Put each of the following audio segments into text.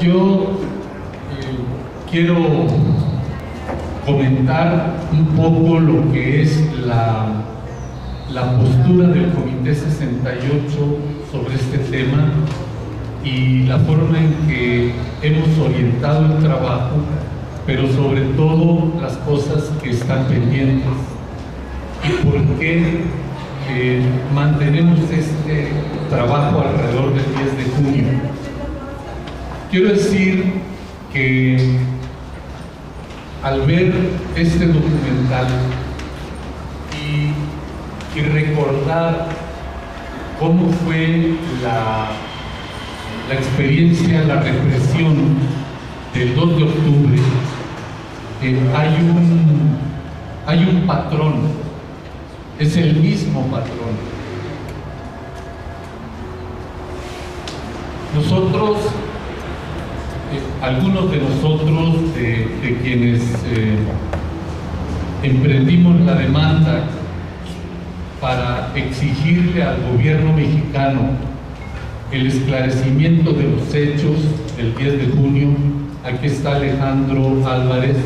Yo quiero comentar un poco lo que es la postura del Comité 68 sobre este tema y la forma en que hemos orientado el trabajo, pero sobre todo las cosas que están pendientes y por qué mantenemos este trabajo alrededor del 10 de junio. Quiero decir que al ver este documental y recordar cómo fue la experiencia, la represión del 2 de octubre, hay un patrón, es el mismo patrón. Nosotros, algunos de nosotros, de quienes emprendimos la demanda para exigirle al gobierno mexicano el esclarecimiento de los hechos del 10 de junio, aquí está Alejandro Álvarez,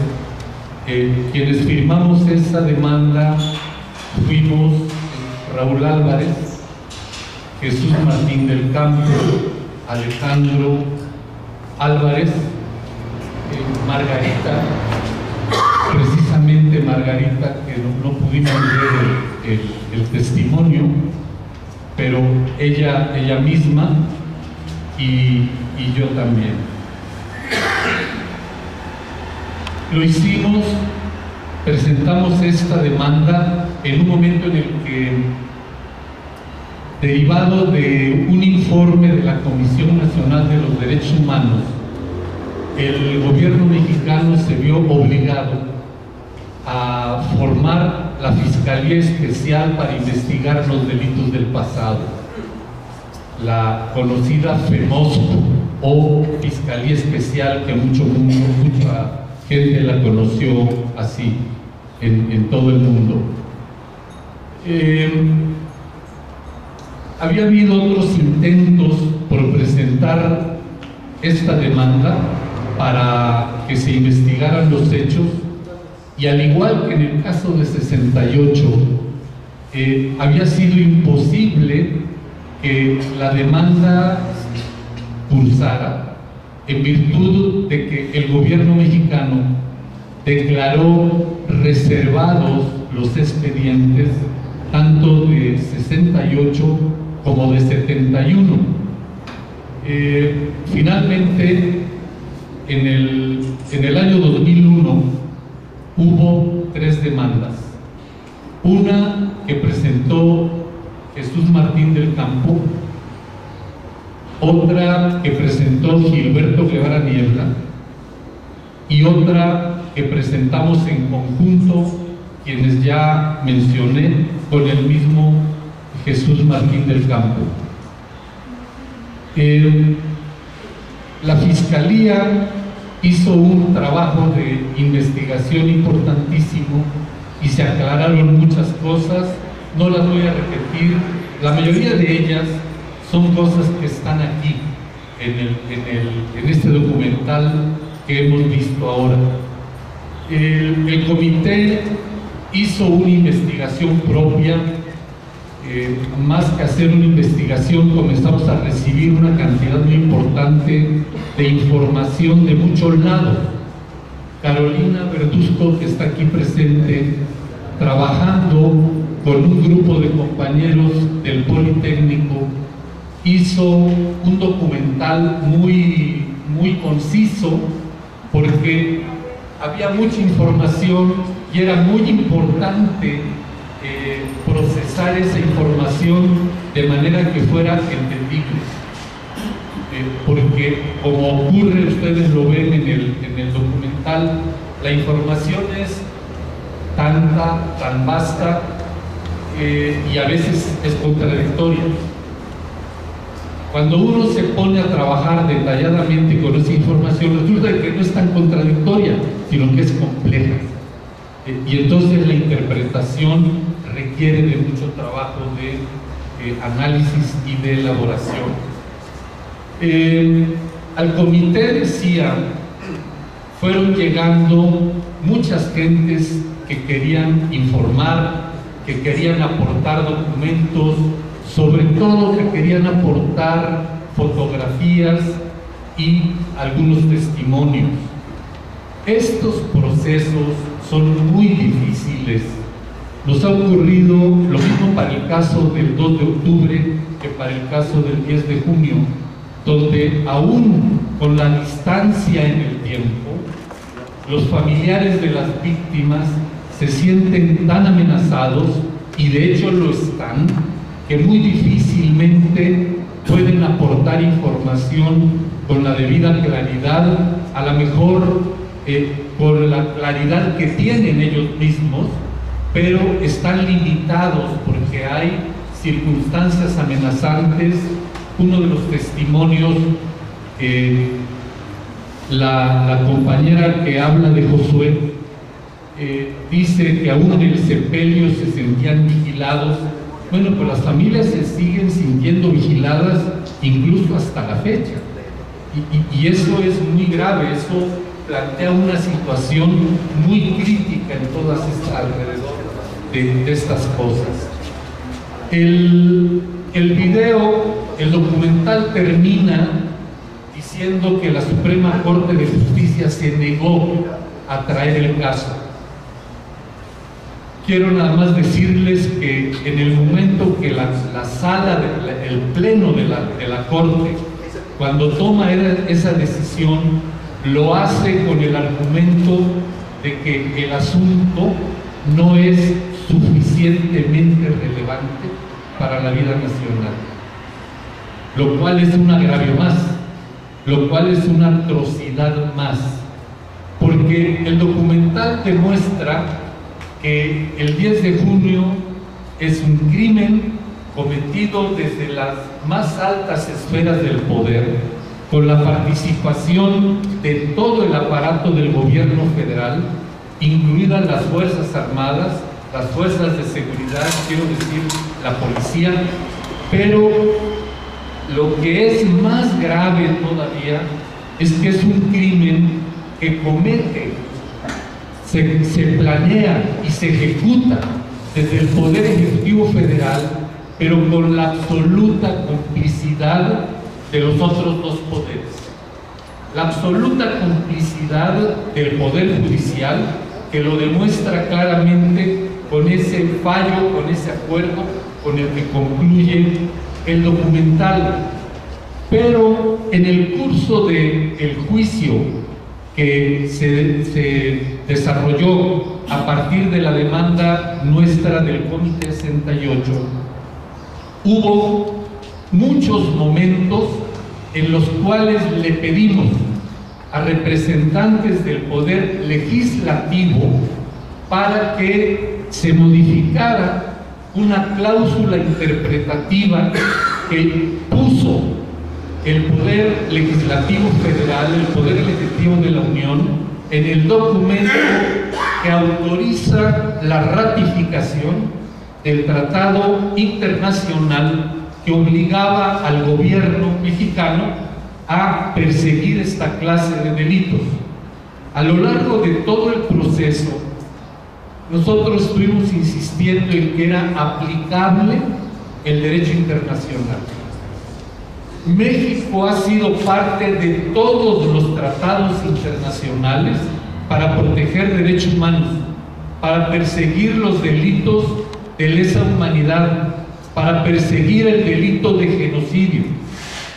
quienes firmamos esa demanda fuimos Raúl Álvarez, Jesús Martín del Campo, Alejandro Álvarez, Margarita, precisamente Margarita, que no pudimos leer el testimonio, pero ella misma y yo también. Lo hicimos, presentamos esta demanda en un momento en el que, derivado de un informe de la Comisión Nacional de los Derechos Humanos, el gobierno mexicano se vio obligado a formar la Fiscalía Especial para investigar los delitos del pasado, la conocida FEMOSCO, o Fiscalía Especial, que mucha gente la conoció así en todo el mundo. Había habido otros intentos por presentar esta demanda para que se investigaran los hechos, y al igual que en el caso de 68, había sido imposible que la demanda pulsara en virtud de que el gobierno mexicano declaró reservados los expedientes tanto de 68 como de 71. Finalmente, en el año 2001 hubo 3 demandas. Una que presentó Jesús Martín del Campo, otra que presentó Gilberto Guevara Niebla y otra que presentamos en conjunto, quienes ya mencioné, con el mismo Jesús Martín del Campo. La Fiscalía hizo un trabajo de investigación importantísimo y se aclararon muchas cosas, no las voy a repetir, la mayoría de ellas son cosas que están aquí en este documental que hemos visto ahora. El comité hizo una investigación propia. Más que hacer una investigación, comenzamos a recibir una cantidad muy importante de información de muchos lados. Carolina Verduzco, que está aquí presente, trabajando con un grupo de compañeros del Politécnico, hizo un documental muy conciso, porque había mucha información y era muy importante procesar esa información de manera que fuera entendible, porque como ocurre, ustedes lo ven en el documental, la información es tanta, tan vasta, y a veces es contradictoria. Cuando uno se pone a trabajar detalladamente con esa información, resulta que no es tan contradictoria, sino que es compleja. Y entonces la interpretación requiere de mucho trabajo de análisis y de elaboración. Al comité, decía, fueron llegando muchas gentes que querían informar, que querían aportar documentos, sobre todo que querían aportar fotografías y algunos testimonios. Estos procesos son muy difíciles. Nos ha ocurrido lo mismo para el caso del 2 de octubre que para el caso del 10 de junio, donde aún con la distancia en el tiempo, los familiares de las víctimas se sienten tan amenazados, y de hecho lo están, que muy difícilmente pueden aportar información con la debida claridad, a lo mejor con la claridad que tienen ellos mismos, pero están limitados porque hay circunstancias amenazantes. Uno de los testimonios, la compañera que habla de Josué, dice que aún en el sepelio se sentían vigilados. Bueno, pues las familias se siguen sintiendo vigiladas incluso hasta la fecha, y eso es muy grave. Eso plantea una situación muy crítica en todas estas, alrededor de estas cosas. El documental termina diciendo que la Suprema Corte de Justicia se negó a traer el caso. Quiero nada más decirles que en el momento que la sala, el pleno de la Corte, cuando toma esa decisión, lo hace con el argumento de que el asunto no es suficientemente relevante para la vida nacional, lo cual es un agravio más, lo cual es una atrocidad más, porque el documental demuestra que el 10 de junio es un crimen cometido desde las más altas esferas del poder, con la participación de todo el aparato del gobierno federal, incluidas las Fuerzas Armadas, las fuerzas de seguridad, quiero decir, la policía. Pero lo que es más grave todavía es que es un crimen que comete, se planea y se ejecuta desde el Poder Ejecutivo Federal, pero con la absoluta complicidad de los otros dos poderes. La absoluta complicidad del Poder Judicial, que lo demuestra claramente con ese fallo, con ese acuerdo con el que concluye el documental. Pero en el curso del juicio que se desarrolló a partir de la demanda nuestra del Comité 68, hubo muchos momentos en los cuales le pedimos a representantes del Poder Legislativo para que se modificara una cláusula interpretativa que puso el Poder Legislativo Federal, el Poder Legislativo de la Unión, en el documento que autoriza la ratificación del Tratado Internacional que obligaba al gobierno mexicano a perseguir esta clase de delitos. A lo largo de todo el proceso, nosotros estuvimos insistiendo en que era aplicable el derecho internacional. México ha sido parte de todos los tratados internacionales para proteger derechos humanos, para perseguir los delitos de lesa humanidad, para perseguir el delito de genocidio.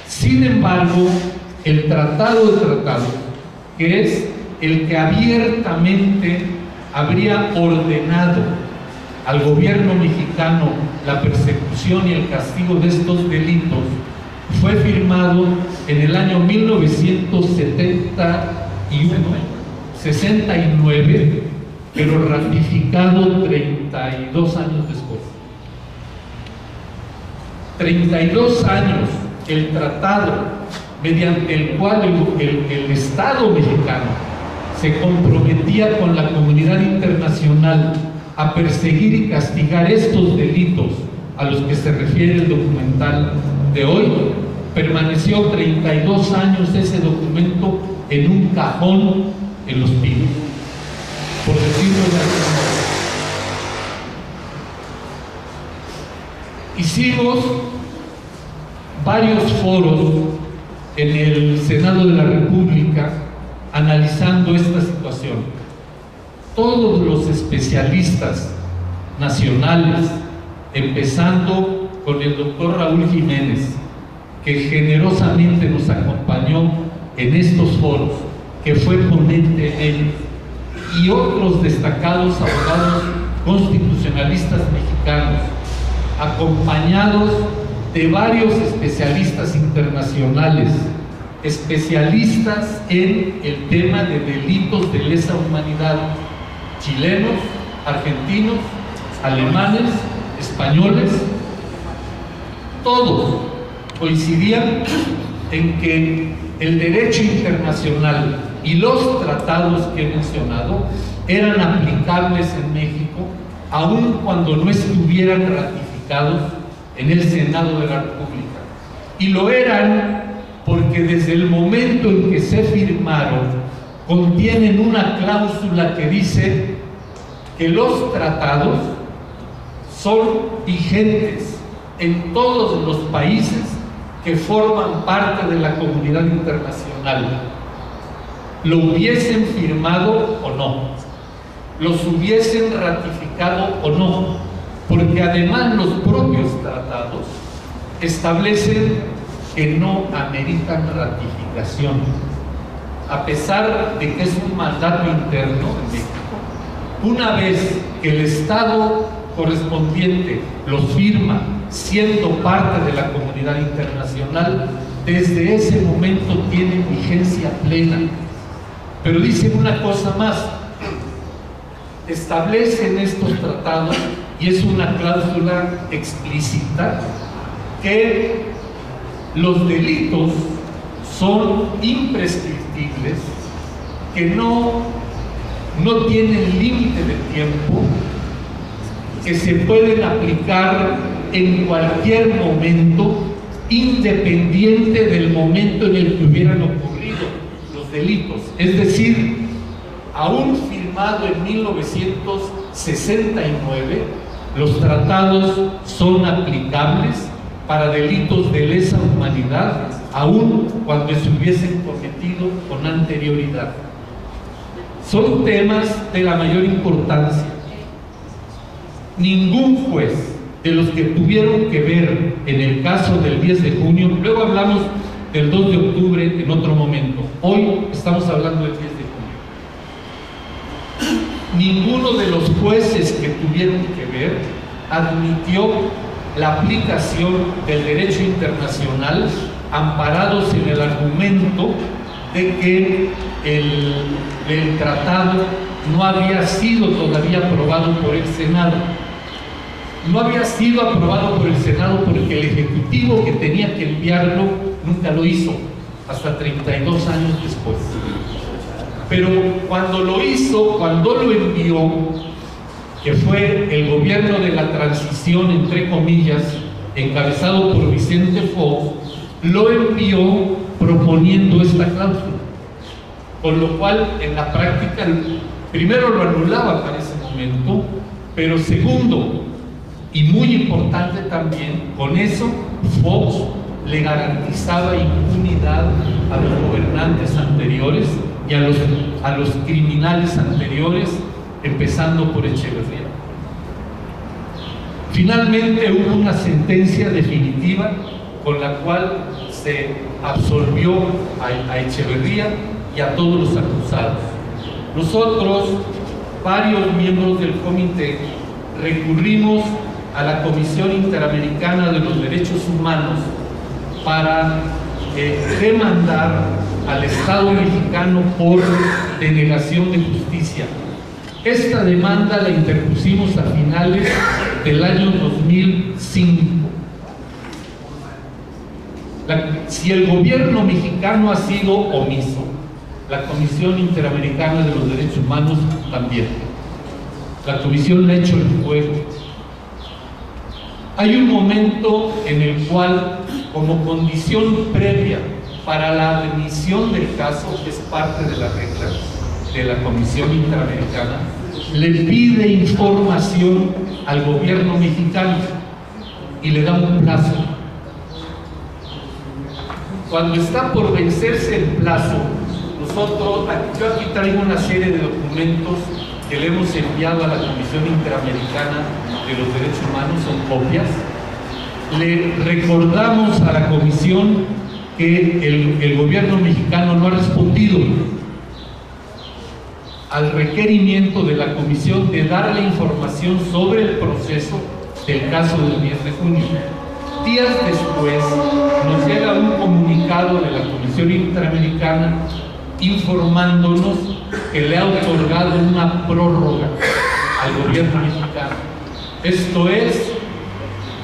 Sin embargo, el Tratado de Tratados, que es el que abiertamente habría ordenado al gobierno mexicano la persecución y el castigo de estos delitos, fue firmado en el año 1969, pero ratificado 32 años después. 32 años el tratado mediante el cual el Estado mexicano se comprometía con la comunidad internacional a perseguir y castigar estos delitos a los que se refiere el documental de hoy, permaneció 32 años ese documento en un cajón en Los Pinos, por decirlo de alguna manera. Hicimos varios foros en el Senado de la República analizando esta situación. Todos los especialistas nacionales, empezando con el doctor Raúl Jiménez, que generosamente nos acompañó en estos foros, que fue ponente en ellos, y otros destacados abogados constitucionalistas mexicanos, acompañados de varios especialistas internacionales, especialistas en el tema de delitos de lesa humanidad, chilenos, argentinos, alemanes, españoles, todos coincidían en que el derecho internacional y los tratados que he mencionado eran aplicables en México, aun cuando no estuvieran ratificados en el Senado de la República. Y lo eran porque desde el momento en que se firmaron, contienen una cláusula que dice que los tratados son vigentes en todos los países que forman parte de la comunidad internacional, lo hubiesen firmado o no, los hubiesen ratificado o no, porque además los propios tratados establecen que no ameritan ratificación, a pesar de que es un mandato interno en México. Una vez que el Estado correspondiente los firma siendo parte de la comunidad internacional, desde ese momento tienen vigencia plena. Pero dicen una cosa más, establecen estos tratados, y es una cláusula explícita, que los delitos son imprescriptibles, que no tienen límite de tiempo, que se pueden aplicar en cualquier momento, independiente del momento en el que hubieran ocurrido los delitos. Es decir, aún firmado en 1969, los tratados son aplicables para delitos de lesa humanidad, aun cuando se hubiesen cometido con anterioridad. Son temas de la mayor importancia. Ningún juez de los que tuvieron que ver en el caso del 10 de junio, luego hablamos del 2 de octubre en otro momento, hoy estamos hablando del 10 de junio, ninguno de los jueces que tuvieron que ver admitió la aplicación del derecho internacional amparados en el argumento de que el tratado no había sido todavía aprobado por el Senado. No había sido aprobado por el Senado porque el Ejecutivo que tenía que enviarlo nunca lo hizo, hasta 32 años después. Pero cuando lo hizo, cuando lo envió, que fue el gobierno de la transición, entre comillas, encabezado por Vicente Fox, lo envió proponiendo esta cláusula, con lo cual en la práctica primero lo anulaba para ese momento, pero segundo, y muy importante también, con eso Fox le garantizaba impunidad a los gobernantes anteriores y a los criminales anteriores, empezando por Echeverría. Finalmente hubo una sentencia definitiva con la cual se absolvió a Echeverría y a todos los acusados. Nosotros, varios miembros del comité, recurrimos a la Comisión Interamericana de los Derechos Humanos para demandar al Estado mexicano por denegación de justicia. Esta demanda la interpusimos a finales del año 2005. Si el gobierno mexicano ha sido omiso, la Comisión Interamericana de los Derechos Humanos también. La Comisión le ha hecho el juego. Hay un momento en el cual como condición previa para la admisión del caso, es parte de las reglas de la Comisión Interamericana, le pide información al gobierno mexicano y le da un plazo. Cuando está por vencerse el plazo, yo aquí traigo una serie de documentos que le hemos enviado a la Comisión Interamericana de los Derechos Humanos, son copias. Le recordamos a la Comisión que el gobierno mexicano no ha respondido al requerimiento de la Comisión de darle información sobre el proceso del caso del 10 de junio. Días después nos llega un comunicado de la Comisión Interamericana informándonos que le ha otorgado una prórroga al gobierno mexicano. Esto es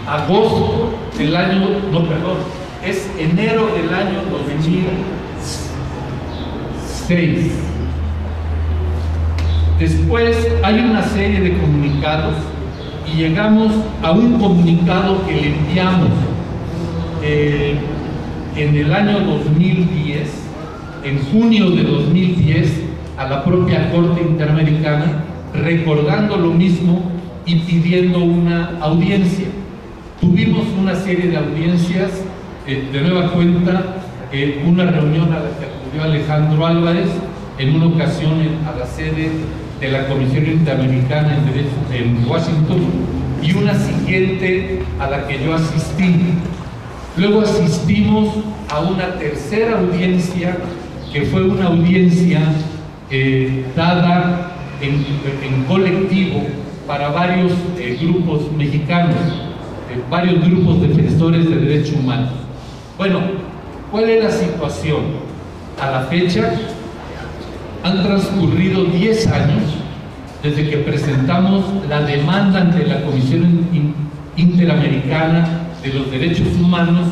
agosto del año, es enero del año 2006. Después hay una serie de comunicados y llegamos a un comunicado que le enviamos en el año 2010, en junio de 2010, a la propia Corte Interamericana, recordando lo mismo y pidiendo una audiencia. Tuvimos una serie de audiencias, de nueva cuenta, una reunión a la que acudió Alejandro Álvarez, en una ocasión a la sede de la Comisión Interamericana en Washington, y una siguiente a la que yo asistí. Luego asistimos a una tercera audiencia, que fue una audiencia dada en colectivo para varios grupos mexicanos, varios grupos defensores de derechos humanos. Bueno, ¿cuál es la situación? A la fecha han transcurrido 10 años desde que presentamos la demanda ante la Comisión Interamericana de los Derechos Humanos,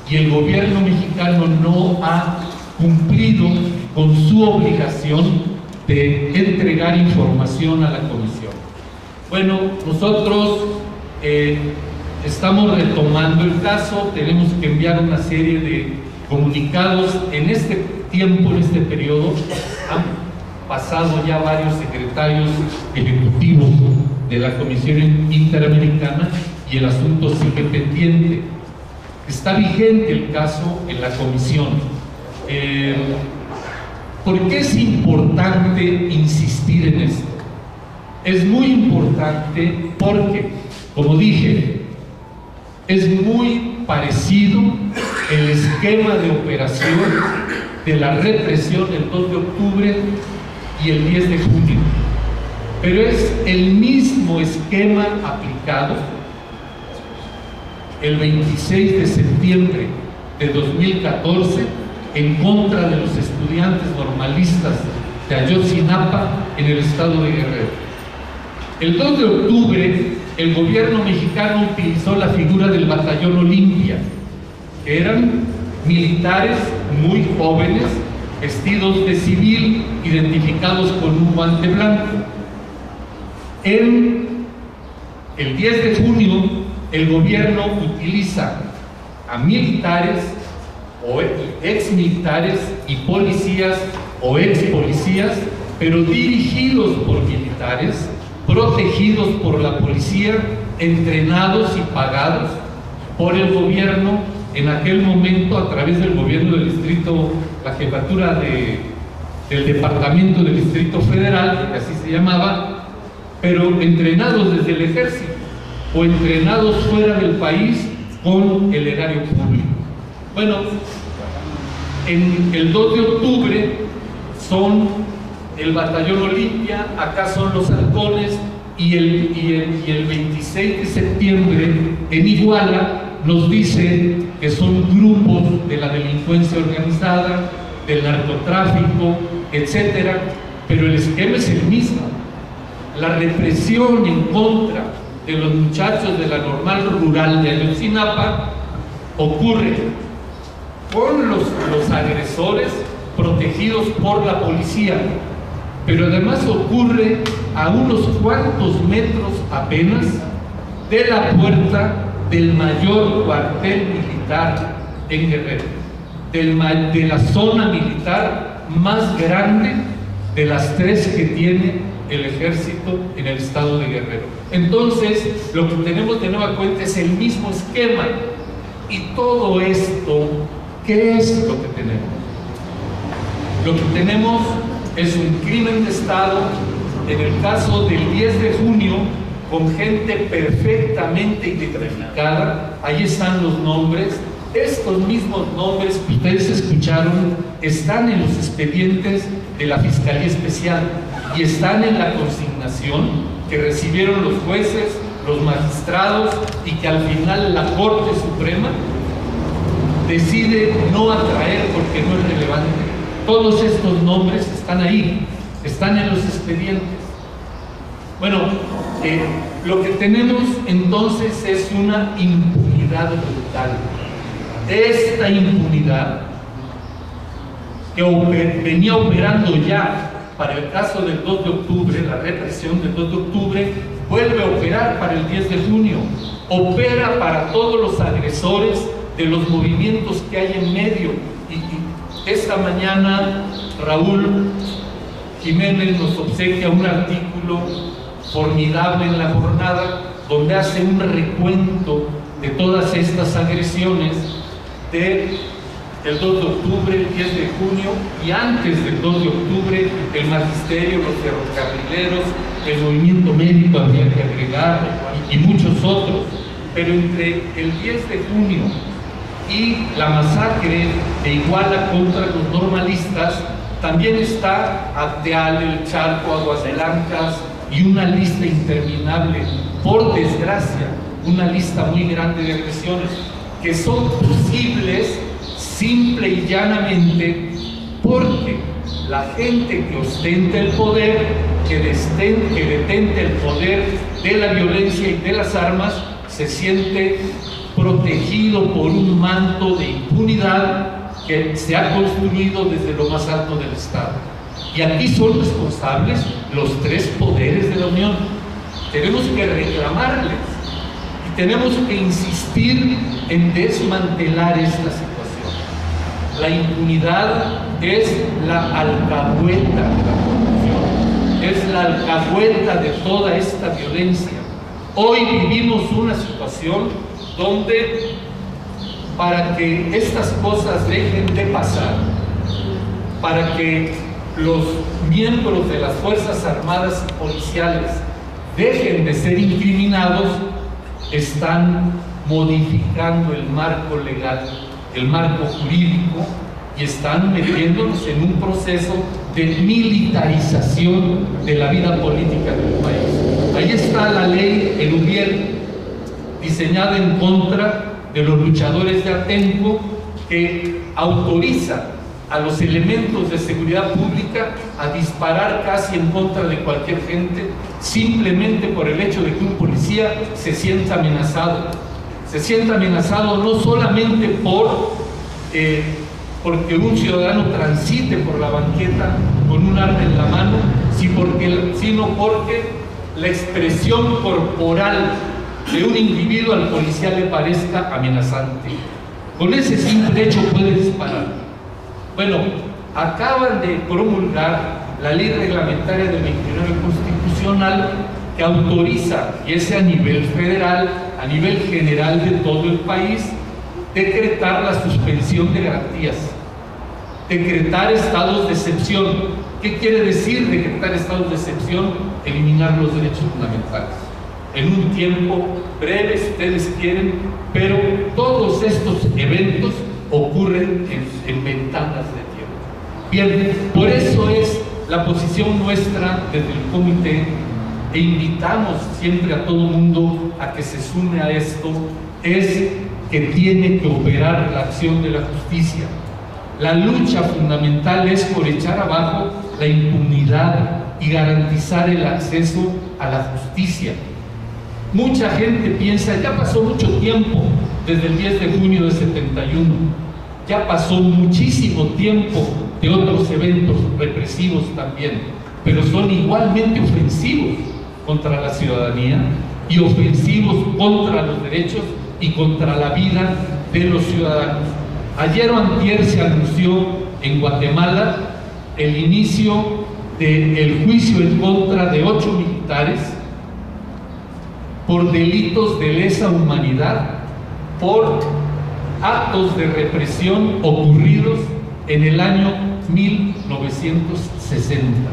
y el gobierno mexicano no ha cumplido con su obligación de entregar información a la Comisión. Bueno, nosotros estamos retomando el caso, tenemos que enviar una serie de comunicados. En este tiempo, en este periodo, han pasado ya varios secretarios ejecutivos de la Comisión Interamericana y el asunto sigue pendiente. Está vigente el caso en la Comisión. ¿Por qué es importante insistir en esto? Es muy importante porque, como dije, es muy parecido el esquema de operación de la represión el 2 de octubre y el 10 de junio, pero es el mismo esquema aplicado el 26 de septiembre de 2014 en contra de los estudiantes normalistas de Ayotzinapa en el estado de Guerrero. El 2 de octubre el gobierno mexicano utilizó la figura del Batallón Olimpia, que eran militares muy jóvenes, vestidos de civil, identificados con un guante blanco. En el 10 de junio, el gobierno utiliza a militares o exmilitares y policías o expolicías, pero dirigidos por militares, protegidos por la policía, entrenados y pagados por el gobierno en aquel momento a través del gobierno del distrito, la jefatura del departamento del Distrito Federal, que así se llamaba, pero entrenados desde el ejército o entrenados fuera del país con el erario público. Bueno, en el 2 de octubre son el Batallón Olimpia, acá son los halcones, y el 26 de septiembre en Iguala nos dice que son grupos de la delincuencia organizada, del narcotráfico, etcétera, pero el esquema es el mismo. La represión en contra de los muchachos de la normal rural de Ayotzinapa ocurre con los agresores protegidos por la policía, pero además ocurre a unos cuantos metros apenas de la puerta del mayor cuartel militar en Guerrero, de la zona militar más grande de las 3 que tiene el ejército en el estado de Guerrero. Entonces, lo que tenemos de nueva cuenta es el mismo esquema. Y todo esto, ¿qué es lo que tenemos? Lo que tenemos es un crimen de Estado, en el caso del 10 de junio, con gente perfectamente identificada. Ahí están los nombres. Estos mismos nombres que ustedes escucharon están en los expedientes de la Fiscalía Especial y están en la consignación que recibieron los jueces, los magistrados, y que al final la Corte Suprema decide no atraer porque no es relevante. Todos estos nombres están ahí, están en los expedientes. Bueno, lo que tenemos entonces es una impunidad brutal. Esta impunidad que venía operando ya para el caso del 2 de octubre, la represión del 2 de octubre, vuelve a operar para el 10 de junio, opera para todos los agresores de los movimientos que hay en medio. Y esta mañana Raúl Jiménez nos obsequia un artículo formidable en La Jornada, donde hace un recuento de todas estas agresiones del 2 de octubre, el 10 de junio, y antes del 2 de octubre, el magisterio, los ferrocarrileros, el movimiento médico, habría que agregar, y muchos otros. Pero entre el 10 de junio y la masacre de Iguala contra los normalistas, también está Acteal, El Charco, Aguas Blancas, y una lista interminable, por desgracia, una lista muy grande de agresiones que son posibles simple y llanamente porque la gente que ostenta el poder, que detenta el poder de la violencia y de las armas, se siente protegido por un manto de impunidad que se ha construido desde lo más alto del Estado. Y aquí son responsables los 3 poderes de la Unión. Tenemos que reclamarles y tenemos que insistir en desmantelar esta situación. La impunidad es la alcahueta de la corrupción, es la alcahueta de toda esta violencia. Hoy vivimos una situación donde, para que estas cosas dejen de pasar, para que los miembros de las Fuerzas Armadas y policiales dejen de ser incriminados, están modificando el marco legal, el marco jurídico, y están metiéndonos en un proceso de militarización de la vida política del país. Ahí está la ley Erubiel, diseñada en contra de los luchadores de Atenco, que autoriza a los elementos de seguridad pública a disparar casi en contra de cualquier gente, simplemente por el hecho de que un policía se sienta amenazado. Se sienta amenazado no solamente porque un ciudadano transite por la banqueta con un arma en la mano, sino porque la expresión corporal de un individuo al policía le parezca amenazante. Con ese simple hecho puede disparar. Bueno, acaban de promulgar la ley reglamentaria del 29 constitucional que autoriza, y ese a nivel federal, a nivel general de todo el país, decretar la suspensión de garantías, decretar estados de excepción. ¿Qué quiere decir decretar estados de excepción? Eliminar los derechos fundamentales en un tiempo breve, si ustedes quieren, pero todos estos eventos ocurren en ventanas de tiempo. Bien, por eso es la posición nuestra desde el comité, e invitamos siempre a todo mundo a que se sume a esto, es que tiene que operar la acción de la justicia. La lucha fundamental es por echar abajo la impunidad y garantizar el acceso a la justicia. Mucha gente piensa, ya pasó mucho tiempo desde el 10 de junio de 71, ya pasó muchísimo tiempo de otros eventos represivos también, pero son igualmente ofensivos contra la ciudadanía y ofensivos contra los derechos y contra la vida de los ciudadanos. Ayer o antier se anunció en Guatemala el inicio del juicio en contra de 8 militares por delitos de lesa humanidad, por actos de represión ocurridos en el año 1960.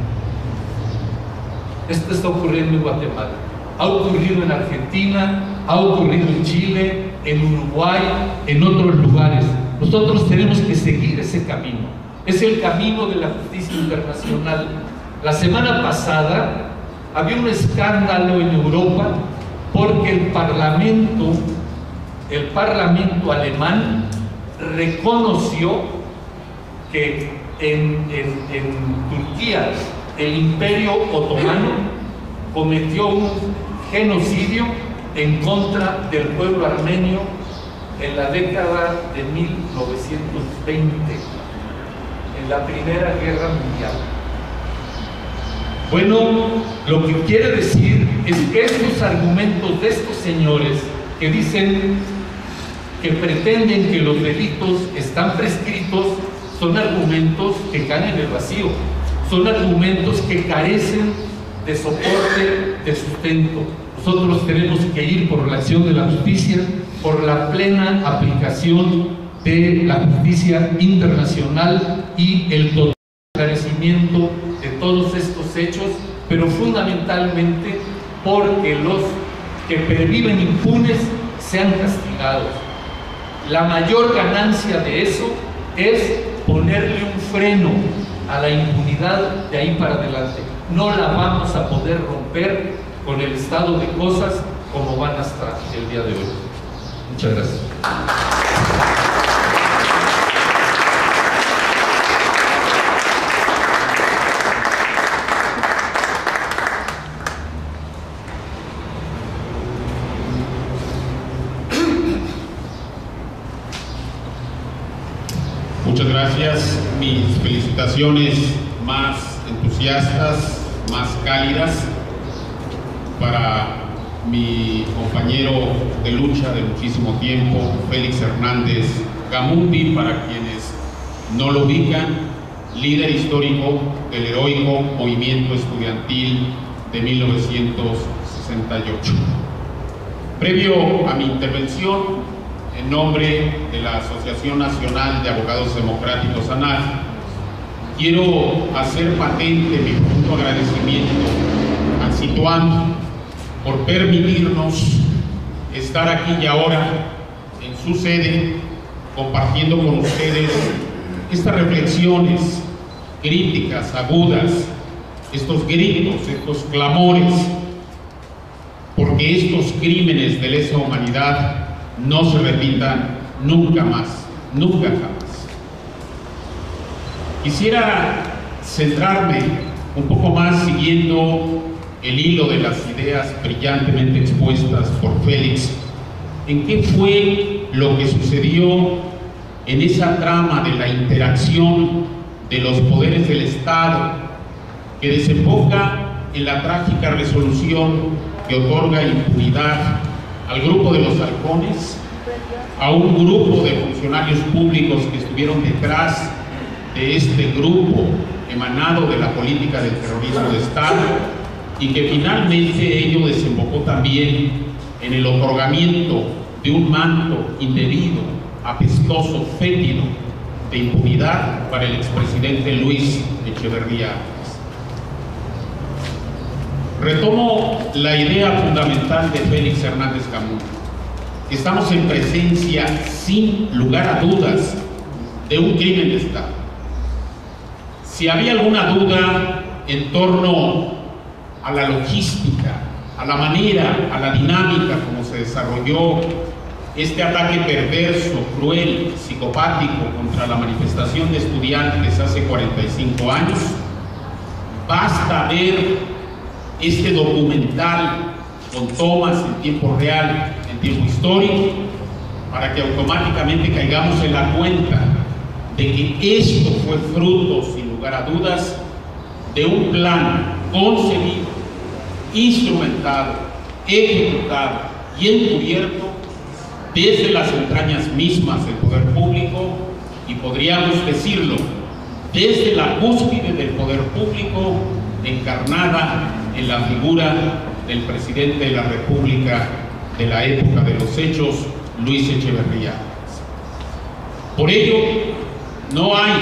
Esto está ocurriendo en Guatemala, ha ocurrido en Argentina, ha ocurrido en Chile, en Uruguay, en otros lugares. Nosotros tenemos que seguir ese camino, es el camino de la justicia internacional. La semana pasada había un escándalo en Europa porque el Parlamento alemán reconoció que en Turquía el Imperio Otomano cometió un genocidio en contra del pueblo armenio en la década de 1920, en la Primera Guerra Mundial. Bueno, lo que quiere decir es que estos argumentos de estos señores que dicen que pretenden que los delitos están prescritos son argumentos que caen en el vacío, son argumentos que carecen de soporte, de sustento. Nosotros tenemos que ir por la acción de la justicia, por la plena aplicación de la justicia internacional y el total esclarecimiento de todos estos hechos, pero fundamentalmente porque los que perviven impunes sean castigados. La mayor ganancia de eso es ponerle un freno a la impunidad de ahí para adelante. No la vamos a poder romper con el estado de cosas como van hasta el día de hoy. Muchas gracias. Muchas gracias. Mis felicitaciones más entusiastas, más cálidas para mi compañero de lucha de muchísimo tiempo, Félix Hernández Gamundi, para quienes no lo ubican, líder histórico del heroico movimiento estudiantil de 1968. Previo a mi intervención, en nombre de la Asociación Nacional de Abogados Democráticos, ANAD, quiero hacer patente mi profundo agradecimiento al CITUAM por permitirnos estar aquí y ahora en su sede, compartiendo con ustedes estas reflexiones críticas, agudas, estos gritos, estos clamores, porque estos crímenes de lesa humanidad no se repitan nunca más, nunca jamás. Quisiera centrarme un poco más siguiendo el hilo de las ideas brillantemente expuestas por Félix, en qué fue lo que sucedió en esa trama de la interacción de los poderes del Estado que desemboca en la trágica resolución que otorga impunidad al grupo de los halcones, a un grupo de funcionarios públicos que estuvieron detrás de este grupo emanado de la política del terrorismo de Estado, y que finalmente ello desembocó también en el otorgamiento de un manto indebido, apestoso, fétido de impunidad para el expresidente Luis Echeverría. Retomo la idea fundamental de Félix Hernández Gamundi. Estamos en presencia, sin lugar a dudas, de un crimen de Estado. Si había alguna duda en torno a la logística, a la manera, a la dinámica como se desarrolló este ataque perverso, cruel, psicopático contra la manifestación de estudiantes hace 45 años, basta ver este documental con tomas en tiempo real, en tiempo histórico, para que automáticamente caigamos en la cuenta de que esto fue fruto, sin lugar a dudas, de un plan concebido, instrumentado, ejecutado y encubierto desde las entrañas mismas del poder público y podríamos decirlo, desde la cúspide del poder público, encarnada en la figura del presidente de la República de la época de los hechos, Luis Echeverría. Por ello, no hay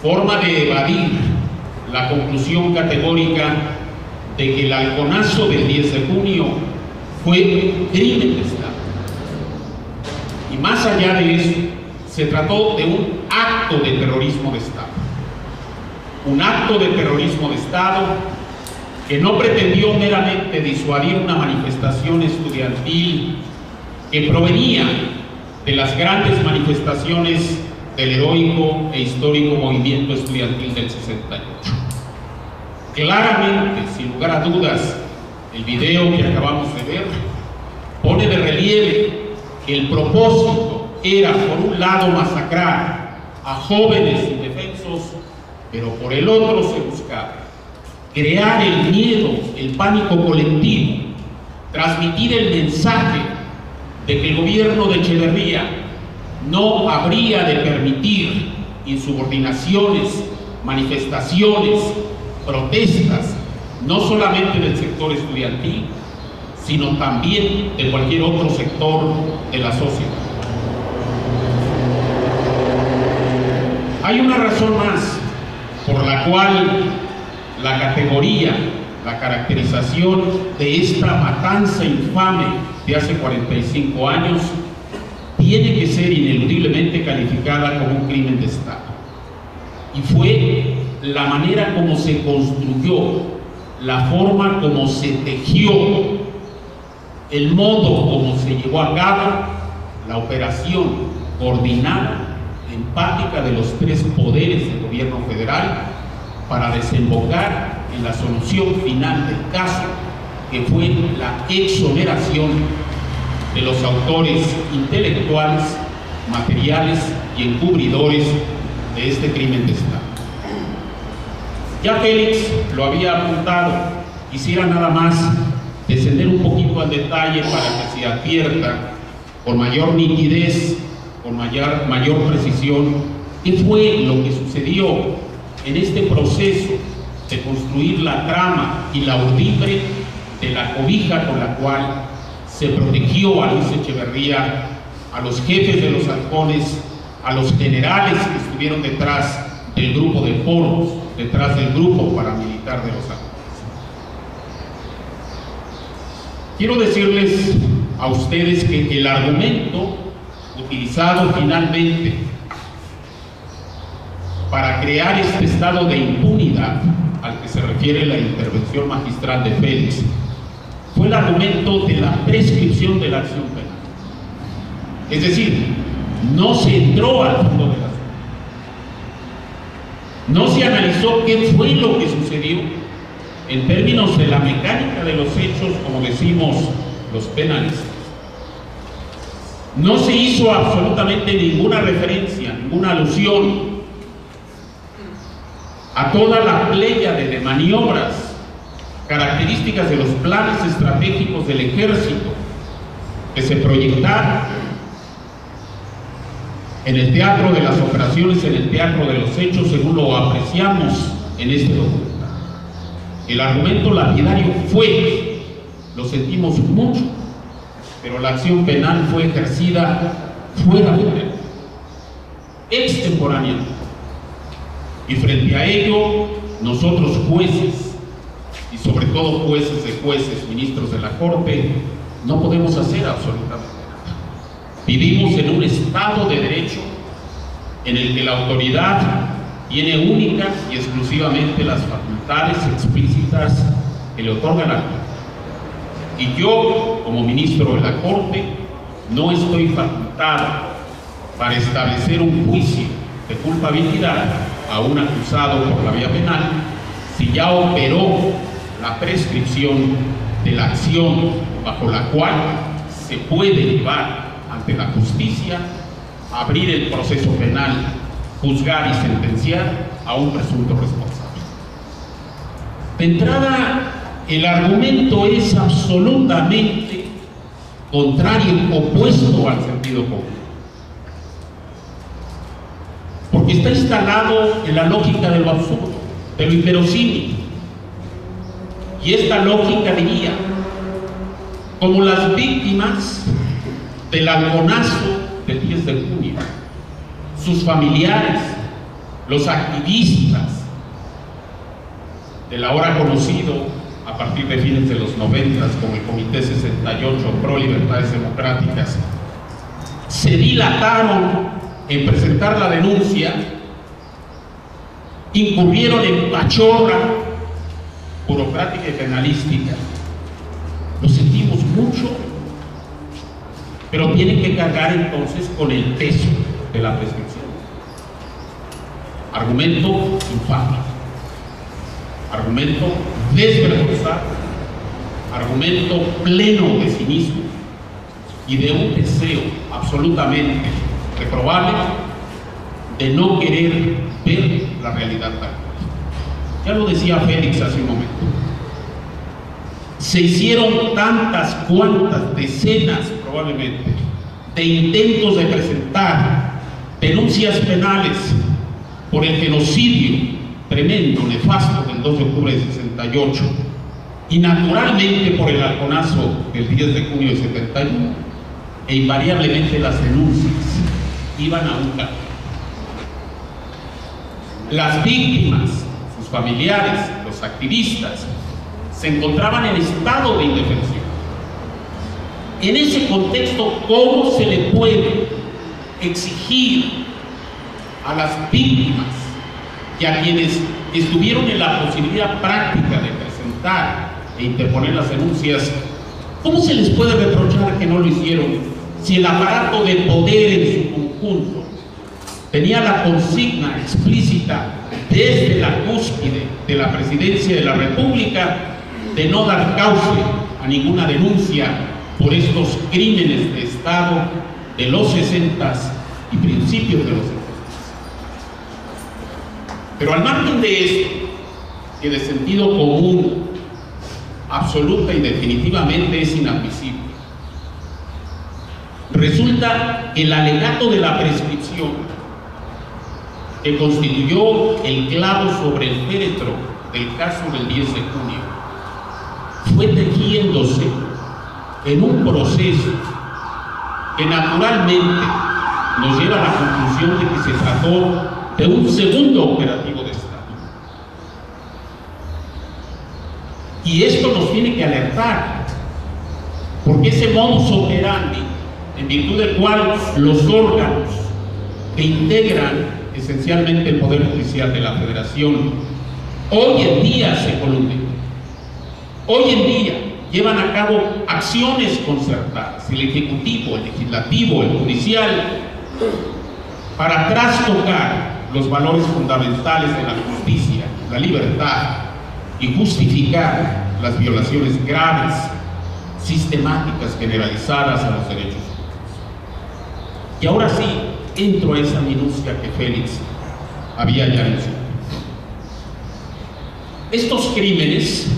forma de evadir la conclusión categórica de que el halconazo del 10 de junio fue crimen de Estado. Y más allá de eso, se trató de un acto de terrorismo de Estado. Un acto de terrorismo de Estado que no pretendió meramente disuadir una manifestación estudiantil que provenía de las grandes manifestaciones del heroico e histórico movimiento estudiantil del 68. Claramente, sin lugar a dudas, el video que acabamos de ver pone de relieve que el propósito era, por un lado, masacrar a jóvenes indefensos, pero por el otro se buscaba crear el miedo, el pánico colectivo, transmitir el mensaje de que el gobierno de Echeverría no habría de permitir insubordinaciones, manifestaciones, protestas, no solamente del sector estudiantil, sino también de cualquier otro sector de la sociedad. Hay una razón más por la cual la categoría, la caracterización de esta matanza infame de hace 45 años tiene que ser ineludiblemente calificada como un crimen de Estado. Y fue la manera como se construyó, la forma como se tejió, el modo como se llevó a cabo la operación coordinada, empática de los tres poderes del gobierno federal para desembocar en la solución final del caso, que fue la exoneración de los autores intelectuales, materiales y encubridores de este crimen de Estado. Ya Félix lo había apuntado, quisiera nada más descender un poquito al detalle para que se advierta con mayor nitidez, con mayor precisión, qué fue lo que sucedió en este proceso de construir la trama y la urdimbre de la cobija con la cual se protegió a Luis Echeverría, a los jefes de los halcones, a los generales que estuvieron detrás del grupo de Poros, detrás del grupo paramilitar de los halcones. Quiero decirles a ustedes que el argumento utilizado finalmente para crear este estado de impunidad al que se refiere la intervención magistral de Félix fue el argumento de la prescripción de la acción penal. Es decir, no se entró al fondo del asunto, no se analizó qué fue lo que sucedió en términos de la mecánica de los hechos, como decimos los penalistas. No se hizo absolutamente ninguna referencia, ninguna alusión a toda la pléyade de maniobras características de los planes estratégicos del ejército que se proyectaron en el teatro de las operaciones, en el teatro de los hechos, según lo apreciamos en este documental. El argumento lapidario fue, lo sentimos mucho, pero la acción penal fue ejercida fuera de él, extemporáneamente. Y frente a ello, nosotros jueces, y sobre todo jueces de jueces, ministros de la Corte, no podemos hacer absolutamente nada. Vivimos en un Estado de Derecho en el que la autoridad tiene única y exclusivamente las facultades explícitas que le otorgan la Corte. Y yo, como ministro de la Corte, no estoy facultado para establecer un juicio de culpabilidad a un acusado por la vía penal si ya operó la prescripción de la acción bajo la cual se puede llevar ante la justicia, abrir el proceso penal, juzgar y sentenciar a un presunto responsable. De entrada, el argumento es absolutamente contrario, opuesto al sentido común. porque está instalado en la lógica de lo absurdo, de lo inverosímil. Y esta lógica diría, como las víctimas del halconazo del 10 de junio, sus familiares, los activistas del ahora conocido a partir de fines de los 90 como el Comité 68 Pro Libertades Democráticas, se dilataron en presentar la denuncia, incurrieron en pachorra burocrática y penalística. Lo sentimos mucho, pero tienen que cargar entonces con el peso de la prescripción. Argumento infame, argumento desvergonzado, argumento pleno de cinismo y de un deseo absolutamente reprobable de no querer ver la realidad tal cual. Ya lo decía Félix hace un momento. Se hicieron tantas cuantas decenas probablemente de intentos de presentar denuncias penales por el genocidio tremendo, nefasto del 2 de octubre de 68 y naturalmente por el halconazo del 10 de junio de 71, e invariablemente las denuncias iban a un camino. Las víctimas, sus familiares, los activistas, se encontraban en estado de indefensión. En ese contexto, ¿cómo se le puede exigir a las víctimas y a quienes estuvieron en la posibilidad práctica de presentar e interponer las denuncias, cómo se les puede reprochar que no lo hicieron si el aparato de poder en su conjunto tenía la consigna explícita desde la cúspide de la Presidencia de la República de no dar cauce a ninguna denuncia por estos crímenes de Estado de los 60s y principios de los 70s? Pero al margen de esto, que de sentido común absoluta y definitivamente es inadmisible, resulta que el alegato de la prescripción, que constituyó el clavo sobre el féretro del caso del 10 de junio, fue tejiéndose en un proceso que naturalmente nos lleva a la conclusión de que se trató de un segundo operativo de Estado. Y esto nos tiene que alertar, porque ese modus operandi, en virtud del cual los órganos que integran esencialmente el Poder Judicial de la Federación hoy en día se coluden, hoy en día llevan a cabo acciones concertadas, el Ejecutivo, el Legislativo, el Judicial, para trastocar los valores fundamentales de la justicia, la libertad, y justificar las violaciones graves, sistemáticas, generalizadas a los derechos humanos. Y ahora sí, entro a esa minucia que Félix había ya mencionado. Estos crímenes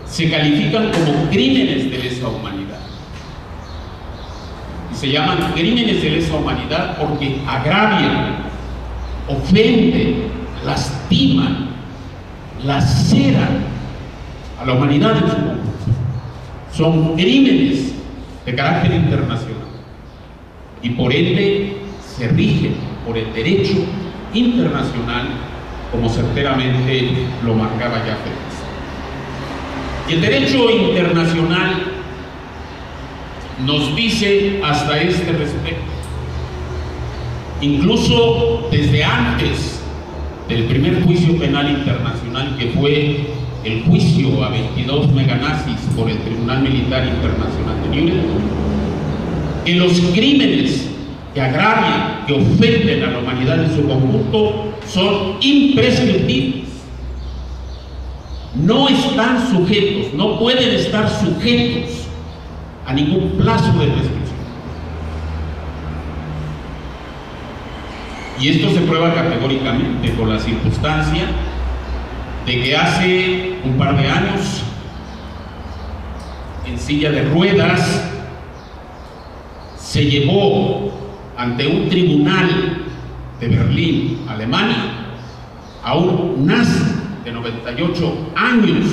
se califican como crímenes de lesa humanidad. Y se llaman crímenes de lesa humanidad porque agravian, ofenden, lastiman, laceran a la humanidad en su conjunto. Son crímenes de carácter internacional y por ende se rigen por el derecho internacional, como certeramente lo marcaba ya Félix. Y el derecho internacional nos dice hasta este respecto, incluso desde antes del primer juicio penal internacional, que fue el juicio a 22 meganazis por el Tribunal Militar Internacional de Nuremberg, que los crímenes que agravian, que ofenden a la humanidad en su conjunto son imprescriptibles. No están sujetos, no pueden estar sujetos a ningún plazo de prescripción. Y esto se prueba categóricamente con la circunstancia de que hace un par de años, en silla de ruedas, se llevó ante un tribunal de Berlín, Alemania, a un nazi de 98 años,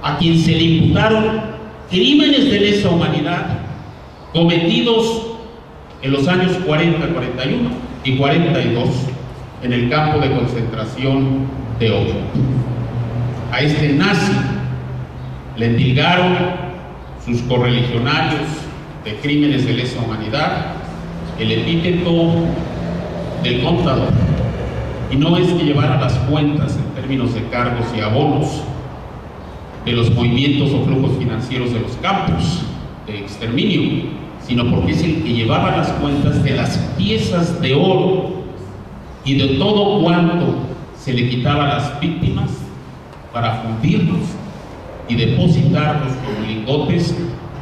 a quien se le imputaron crímenes de lesa humanidad cometidos en los años 40, 41 y 42 en el campo de concentración de Auschwitz. A este nazi le endilgaron sus correligionarios de crímenes de lesa humanidad el epíteto del contador, y no es que llevara las cuentas en términos de cargos y abonos de los movimientos o flujos financieros de los campos de exterminio, sino porque es el que llevaba las cuentas de las piezas de oro y de todo cuanto se le quitaba a las víctimas para fundirlos y depositarlos como lingotes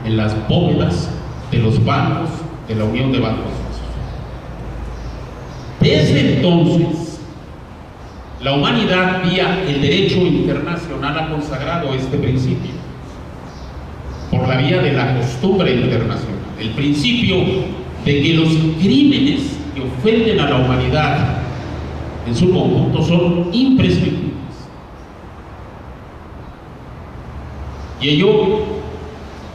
en las bóvedas de los bancos de la Unión de Bancos. Desde entonces, la humanidad vía el derecho internacional ha consagrado este principio por la vía de la costumbre internacional, el principio de que los crímenes que ofenden a la humanidad en su conjunto son imprescriptibles. Y ello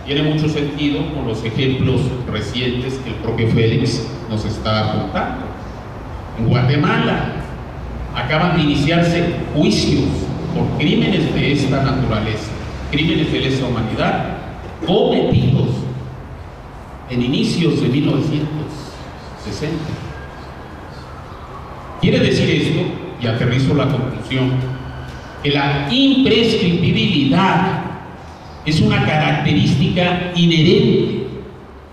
tiene mucho sentido con los ejemplos recientes que el propio Félix nos está apuntando. En Guatemala acaban de iniciarse juicios por crímenes de esta naturaleza, crímenes de lesa humanidad cometidos en inicios de 1960. Quiere decir esto, y aterrizo la conclusión, que la imprescriptibilidad es una característica inherente,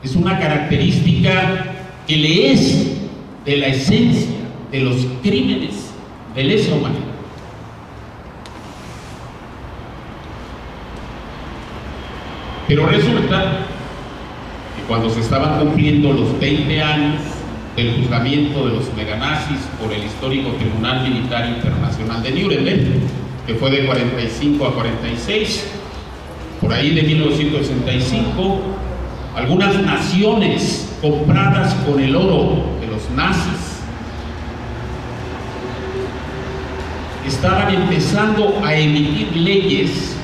es una característica que le es de la esencia de los crímenes de lesa humanidad. Pero resulta que cuando se estaban cumpliendo los 20 años del juzgamiento de los meganazis por el histórico Tribunal Militar Internacional de Nuremberg, que fue de 45 a 46, por ahí de 1965, algunas naciones compradas con el oro de los nazis estaban empezando a emitir leyes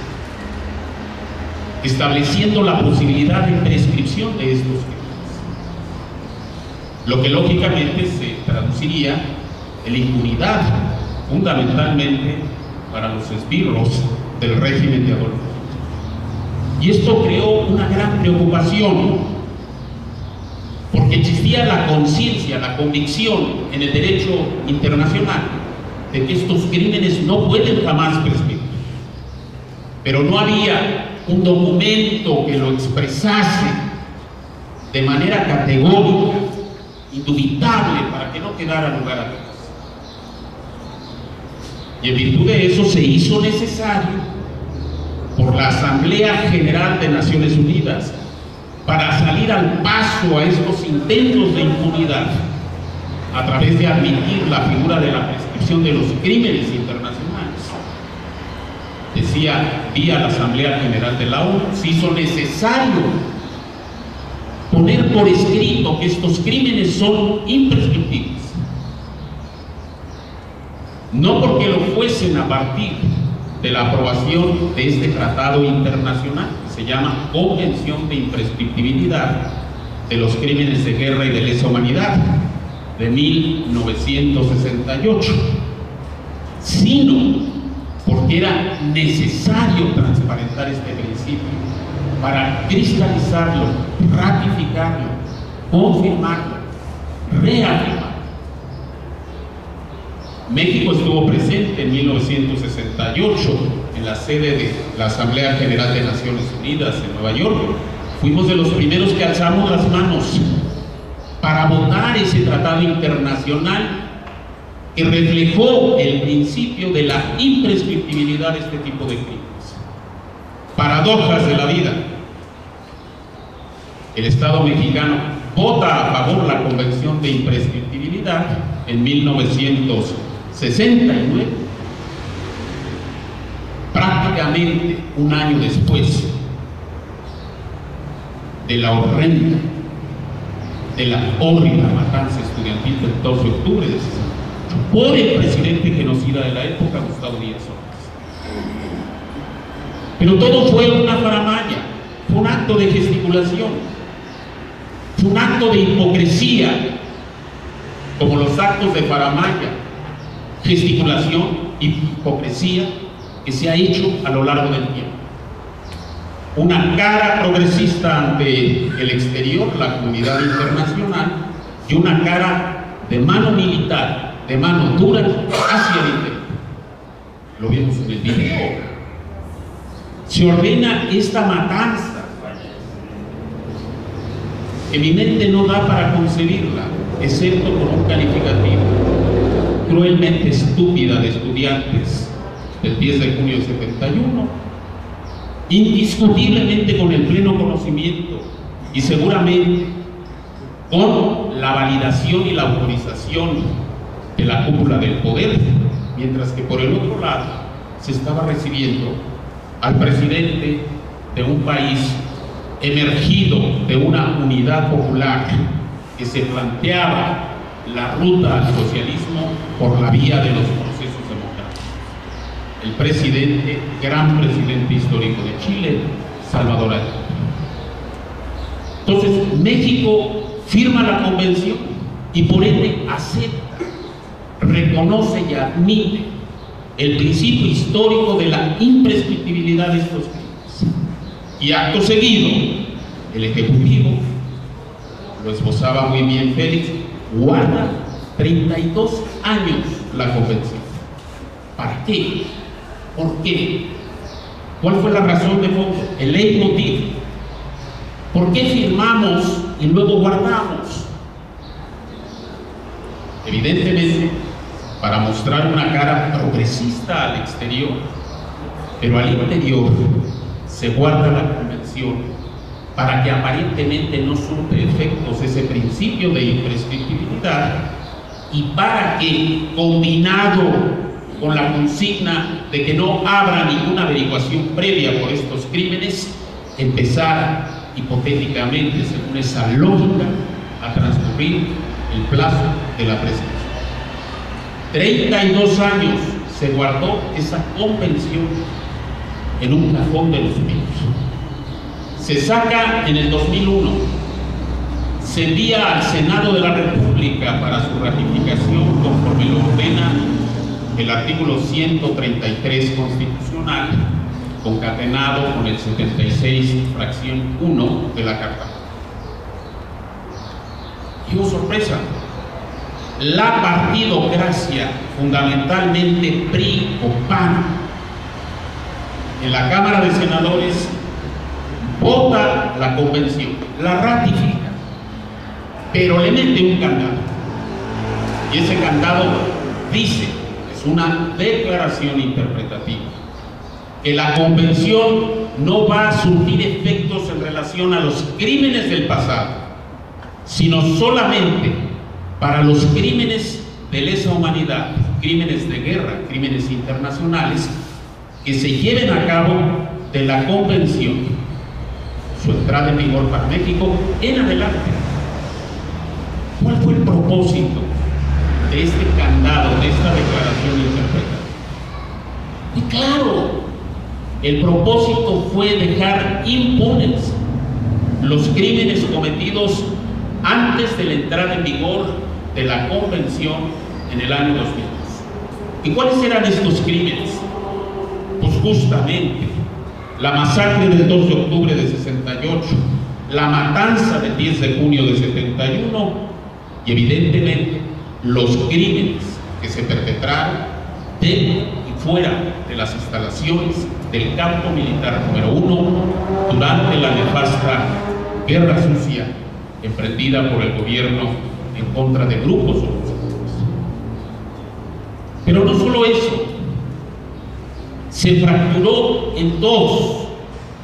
estableciendo la posibilidad de prescripción de estos crímenes, lo que lógicamente se traduciría en impunidad, fundamentalmente para los esbirros del régimen de Adolfo Hitler. Y esto creó una gran preocupación, porque existía la conciencia, la convicción en el derecho internacional de que estos crímenes no pueden jamás prescribir. Pero no había un documento que lo expresase de manera categórica, indubitable, para que no quedara lugar a dudas. Y en virtud de eso se hizo necesario por la Asamblea General de Naciones Unidas, para salir al paso a estos intentos de impunidad a través de admitir la figura de la prescripción de los crímenes internacionales. Decía, vía la Asamblea General de la ONU, se hizo necesario poner por escrito que estos crímenes son imprescriptibles, no porque lo fuesen a partir de la aprobación de este tratado internacional que se llama Convención de Imprescriptibilidad de los Crímenes de Guerra y de Lesa Humanidad de 1968, sino porque era necesario transparentar este principio para cristalizarlo, ratificarlo, confirmarlo, reafirmarlo. México estuvo presente en 1968 en la sede de la Asamblea General de Naciones Unidas en Nueva York. Fuimos de los primeros que alzamos las manos para votar ese tratado internacional que reflejó el principio de la imprescriptibilidad de este tipo de crímenes. Paradojas de la vida. El Estado mexicano vota a favor la Convención de Imprescriptibilidad en 1969, prácticamente un año después de la horrenda de la horrible matanza estudiantil del 12 de octubre de 68 por el presidente genocida de la época, Gustavo Díaz Ordaz. Pero todo fue una faramalla, fue un acto de gesticulación, fue un acto de hipocresía, como los actos de faramalla, gesticulación, hipocresía que se ha hecho a lo largo del tiempo. Una cara progresista ante el exterior, la comunidad internacional, y una cara de mano militar, de mano dura hacia el interior. Lo vimos en el video. Se ordena esta matanza que mi mente no da para concebirla, excepto por un calificativo cruelmente estúpida de estudiantes del 10 de junio de 71, indiscutiblemente con el pleno conocimiento y seguramente con la validación y la autorización de la cúpula del poder, mientras que por el otro lado se estaba recibiendo al presidente de un país emergido de una unidad popular que se planteaba la ruta al socialismo por la vía de los procesos democráticos. El presidente, gran presidente histórico de Chile, Salvador Allende. Entonces, México firma la convención y por ende acepta, reconoce y admite el principio histórico de la imprescriptibilidad de estos crímenes. Y acto seguido, el Ejecutivo, lo esbozaba muy bien Félix, guarda 32 años la convención. ¿Para qué? ¿Por qué? ¿Cuál fue la razón de fondo? El leitmotiv. ¿Por qué firmamos y luego guardamos? Evidentemente, para mostrar una cara progresista al exterior, pero al interior se guarda la convención para que aparentemente no surte efectos ese principio de imprescriptibilidad y para que, combinado con la consigna de que no habrá ninguna averiguación previa por estos crímenes, empezar hipotéticamente, según esa lógica, a transcurrir el plazo de la prescripción. 32 años se guardó esa convención en un cajón de los pinos. Se saca en el 2001, se envía al Senado de la República para su ratificación conforme lo ordena el artículo 133 constitucional, concatenado con el 76, fracción 1 de la Carta. Y oh sorpresa, la partidocracia, fundamentalmente PRI o PAN, en la Cámara de Senadores vota la convención, la ratifica, pero le mete un candado. Y ese candado dice, es una declaración interpretativa, que la convención no va a surtir efectos en relación a los crímenes del pasado, sino solamente para los crímenes de lesa humanidad, crímenes de guerra, crímenes internacionales, que se lleven a cabo de la convención, su entrada en vigor para México en adelante. ¿Cuál fue el propósito de este candado, de esta declaración interpretativa? Y claro, el propósito fue dejar impunes los crímenes cometidos antes de la entrada en vigor de la convención en el año 2002. ¿Y cuáles eran estos crímenes? Pues justamente la masacre del 2 de octubre de 68, la matanza del 10 de junio de 71 y evidentemente los crímenes que se perpetraron dentro y fuera de las instalaciones del campo militar número 1 durante la nefasta guerra sucia emprendida por el gobierno en contra de grupos opositores. Pero no solo eso, se fracturó en dos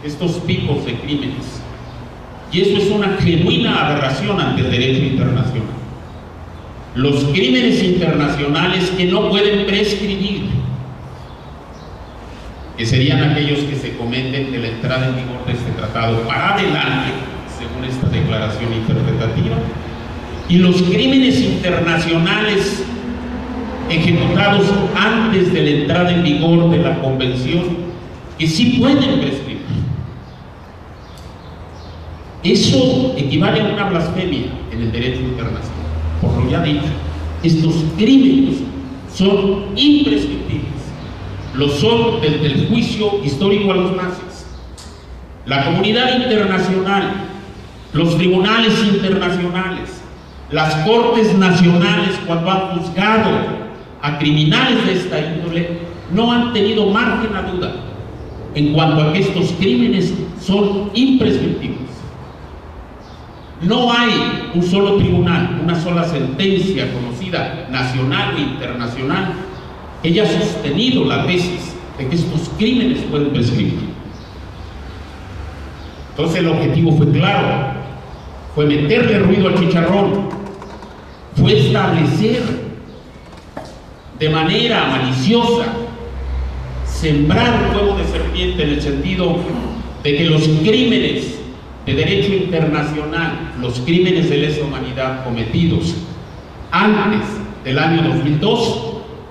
estos tipos de crímenes, y eso es una genuina aberración ante el derecho internacional. Los crímenes internacionales que no pueden prescribir, que serían aquellos que se cometen de la entrada en vigor de este tratado para adelante, según esta declaración interpretativa, y los crímenes internacionales ejecutados antes de la entrada en vigor de la Convención, que sí pueden prescribir. Eso equivale a una blasfemia en el derecho internacional. Por lo ya dicho, estos crímenes son imprescriptibles. Lo son desde el juicio histórico a los nazis. La comunidad internacional, los tribunales internacionales, las cortes nacionales, cuando han juzgado a criminales de esta índole, no han tenido margen a duda en cuanto a que estos crímenes son imprescriptibles. No hay un solo tribunal, una sola sentencia conocida, nacional o internacional, que haya sostenido la tesis de que estos crímenes pueden prescribir. Entonces el objetivo fue claro, fue meterle ruido al chicharrón, fue establecer de manera maliciosa, sembrar un huevo de serpiente, en el sentido de que los crímenes de derecho internacional, los crímenes de lesa humanidad cometidos antes del año 2002,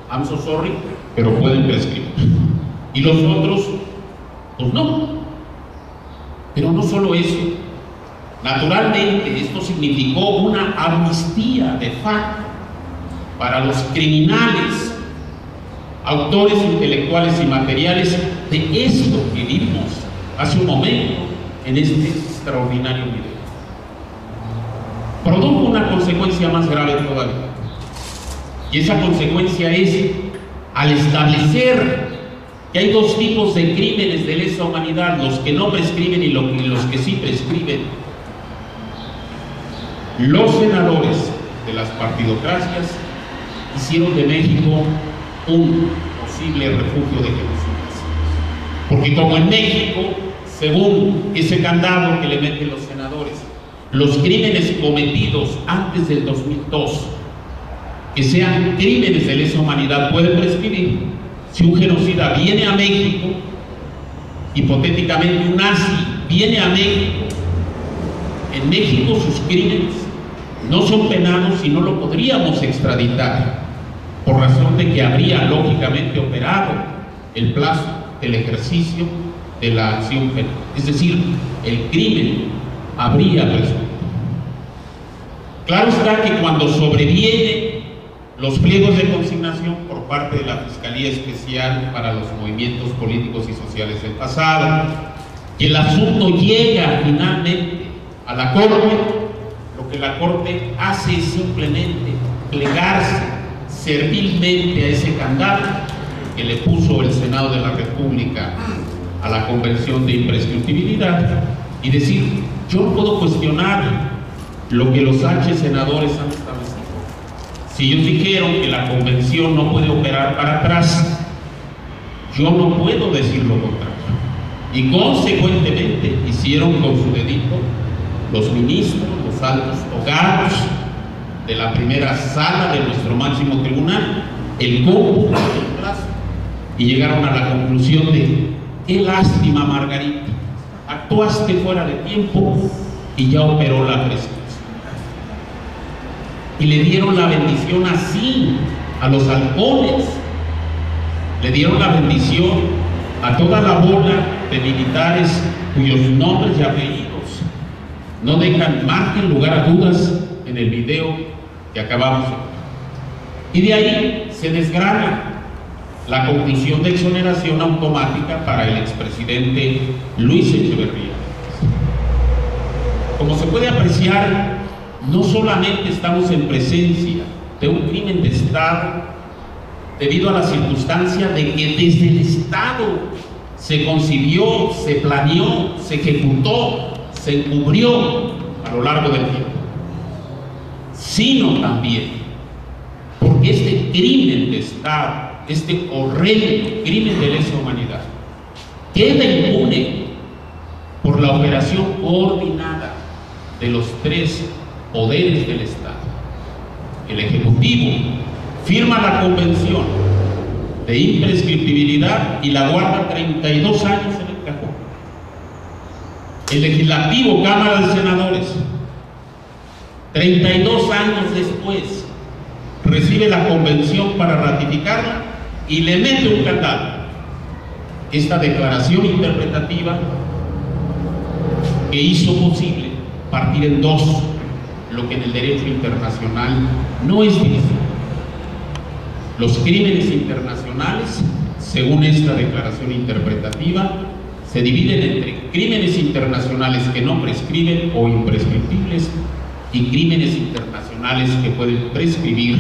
I'm so sorry, pero pueden prescribir. Y los otros, pues no. Pero no solo eso. Naturalmente, esto significó una amnistía de facto para los criminales, autores intelectuales y materiales de esto que vimos hace un momento en este extraordinario video. Produjo una consecuencia más grave todavía. Y esa consecuencia es, al establecer que hay dos tipos de crímenes de lesa humanidad, los que no prescriben y los que sí prescriben, los senadores de las partidocracias hicieron de México un posible refugio de genocidas. Porque como en México, según ese candado que le meten los senadores, los crímenes cometidos antes del 2002, que sean crímenes de lesa humanidad, pueden prescribir. Si un genocida viene a México, hipotéticamente un nazi viene a México, en México sus crímenes no son penados y no lo podríamos extraditar, por razón de que habría lógicamente operado el plazo del ejercicio de la acción penal. Es decir, el crimen habría prescrito. Claro está que cuando sobrevienen los pliegos de consignación por parte de la Fiscalía Especial para los Movimientos Políticos y Sociales del pasado, y el asunto llega finalmente a la Corte, lo que la Corte hace es simplemente plegarse servilmente a ese candado que le puso el Senado de la República a la Convención de Imprescriptibilidad y decir: yo no puedo cuestionar lo que los senadores han establecido. Si ellos dijeron que la Convención no puede operar para atrás, yo no puedo decir lo contrario. Y consecuentemente hicieron con su dedito los ministros, los altos togados de la primera sala de nuestro máximo tribunal, el cómputo del plazo, y llegaron a la conclusión de: qué lástima, Margarita, actuaste fuera de tiempo y ya operó la prescripción. Y le dieron la bendición así a los halcones, le dieron la bendición a toda la bola de militares cuyos nombres y apellidos no dejan margen, lugar a dudas en el video que acabamos de ver. Y de ahí se desgrana la conclusión de exoneración automática para el expresidente Luis Echeverría. Como se puede apreciar, no solamente estamos en presencia de un crimen de Estado debido a la circunstancia de que desde el Estado se concibió, se planeó, se ejecutó, se encubrió a lo largo del tiempo, sino también porque este crimen de Estado, este horrendo crimen de lesa humanidad, queda impune por la operación coordinada de los tres poderes del Estado. El Ejecutivo firma la Convención de Imprescriptibilidad y la guarda 32 años en el cajón. El Legislativo, Cámara de Senadores, 32 años después, recibe la convención para ratificarla y le mete un candado. Esta declaración interpretativa que hizo posible partir en dos lo que en el derecho internacional no es divisible. Los crímenes internacionales, según esta declaración interpretativa, se dividen entre crímenes internacionales que no prescriben o imprescriptibles y crímenes internacionales que pueden prescribir,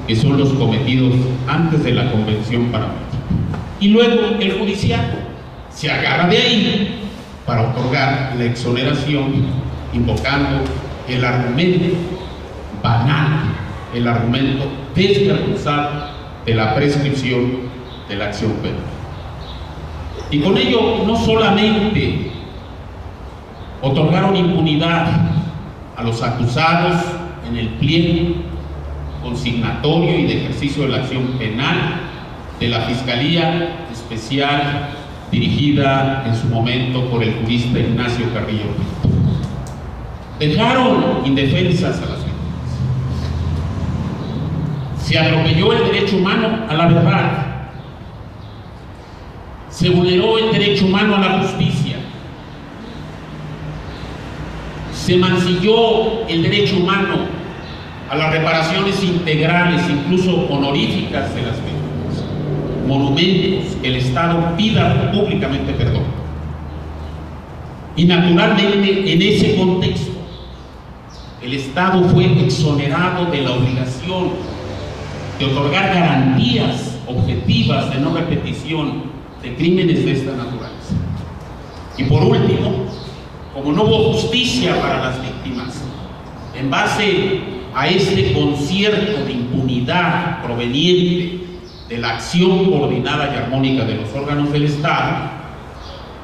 que son los cometidos antes de la Convención para México. Y luego el judicial se agarra de ahí para otorgar la exoneración, invocando el argumento banal, el argumento desvergonzado de la prescripción de la acción penal. Y con ello no solamente otorgaron impunidad a los acusados en el pliego consignatorio y de ejercicio de la acción penal de la Fiscalía Especial dirigida en su momento por el jurista Ignacio Carrillo. Dejaron indefensas a las víctimas. Se atropelló el derecho humano a la verdad. Se vulneró el derecho humano a la justicia. Se mancilló el derecho humano a las reparaciones integrales, incluso honoríficas de las víctimas, monumentos que el Estado pida públicamente perdón. Y naturalmente, en ese contexto, el Estado fue exonerado de la obligación de otorgar garantías objetivas de no repetición de crímenes de esta naturaleza. Y por último, como no hubo justicia para las víctimas, en base a este concierto de impunidad proveniente de la acción coordinada y armónica de los órganos del Estado,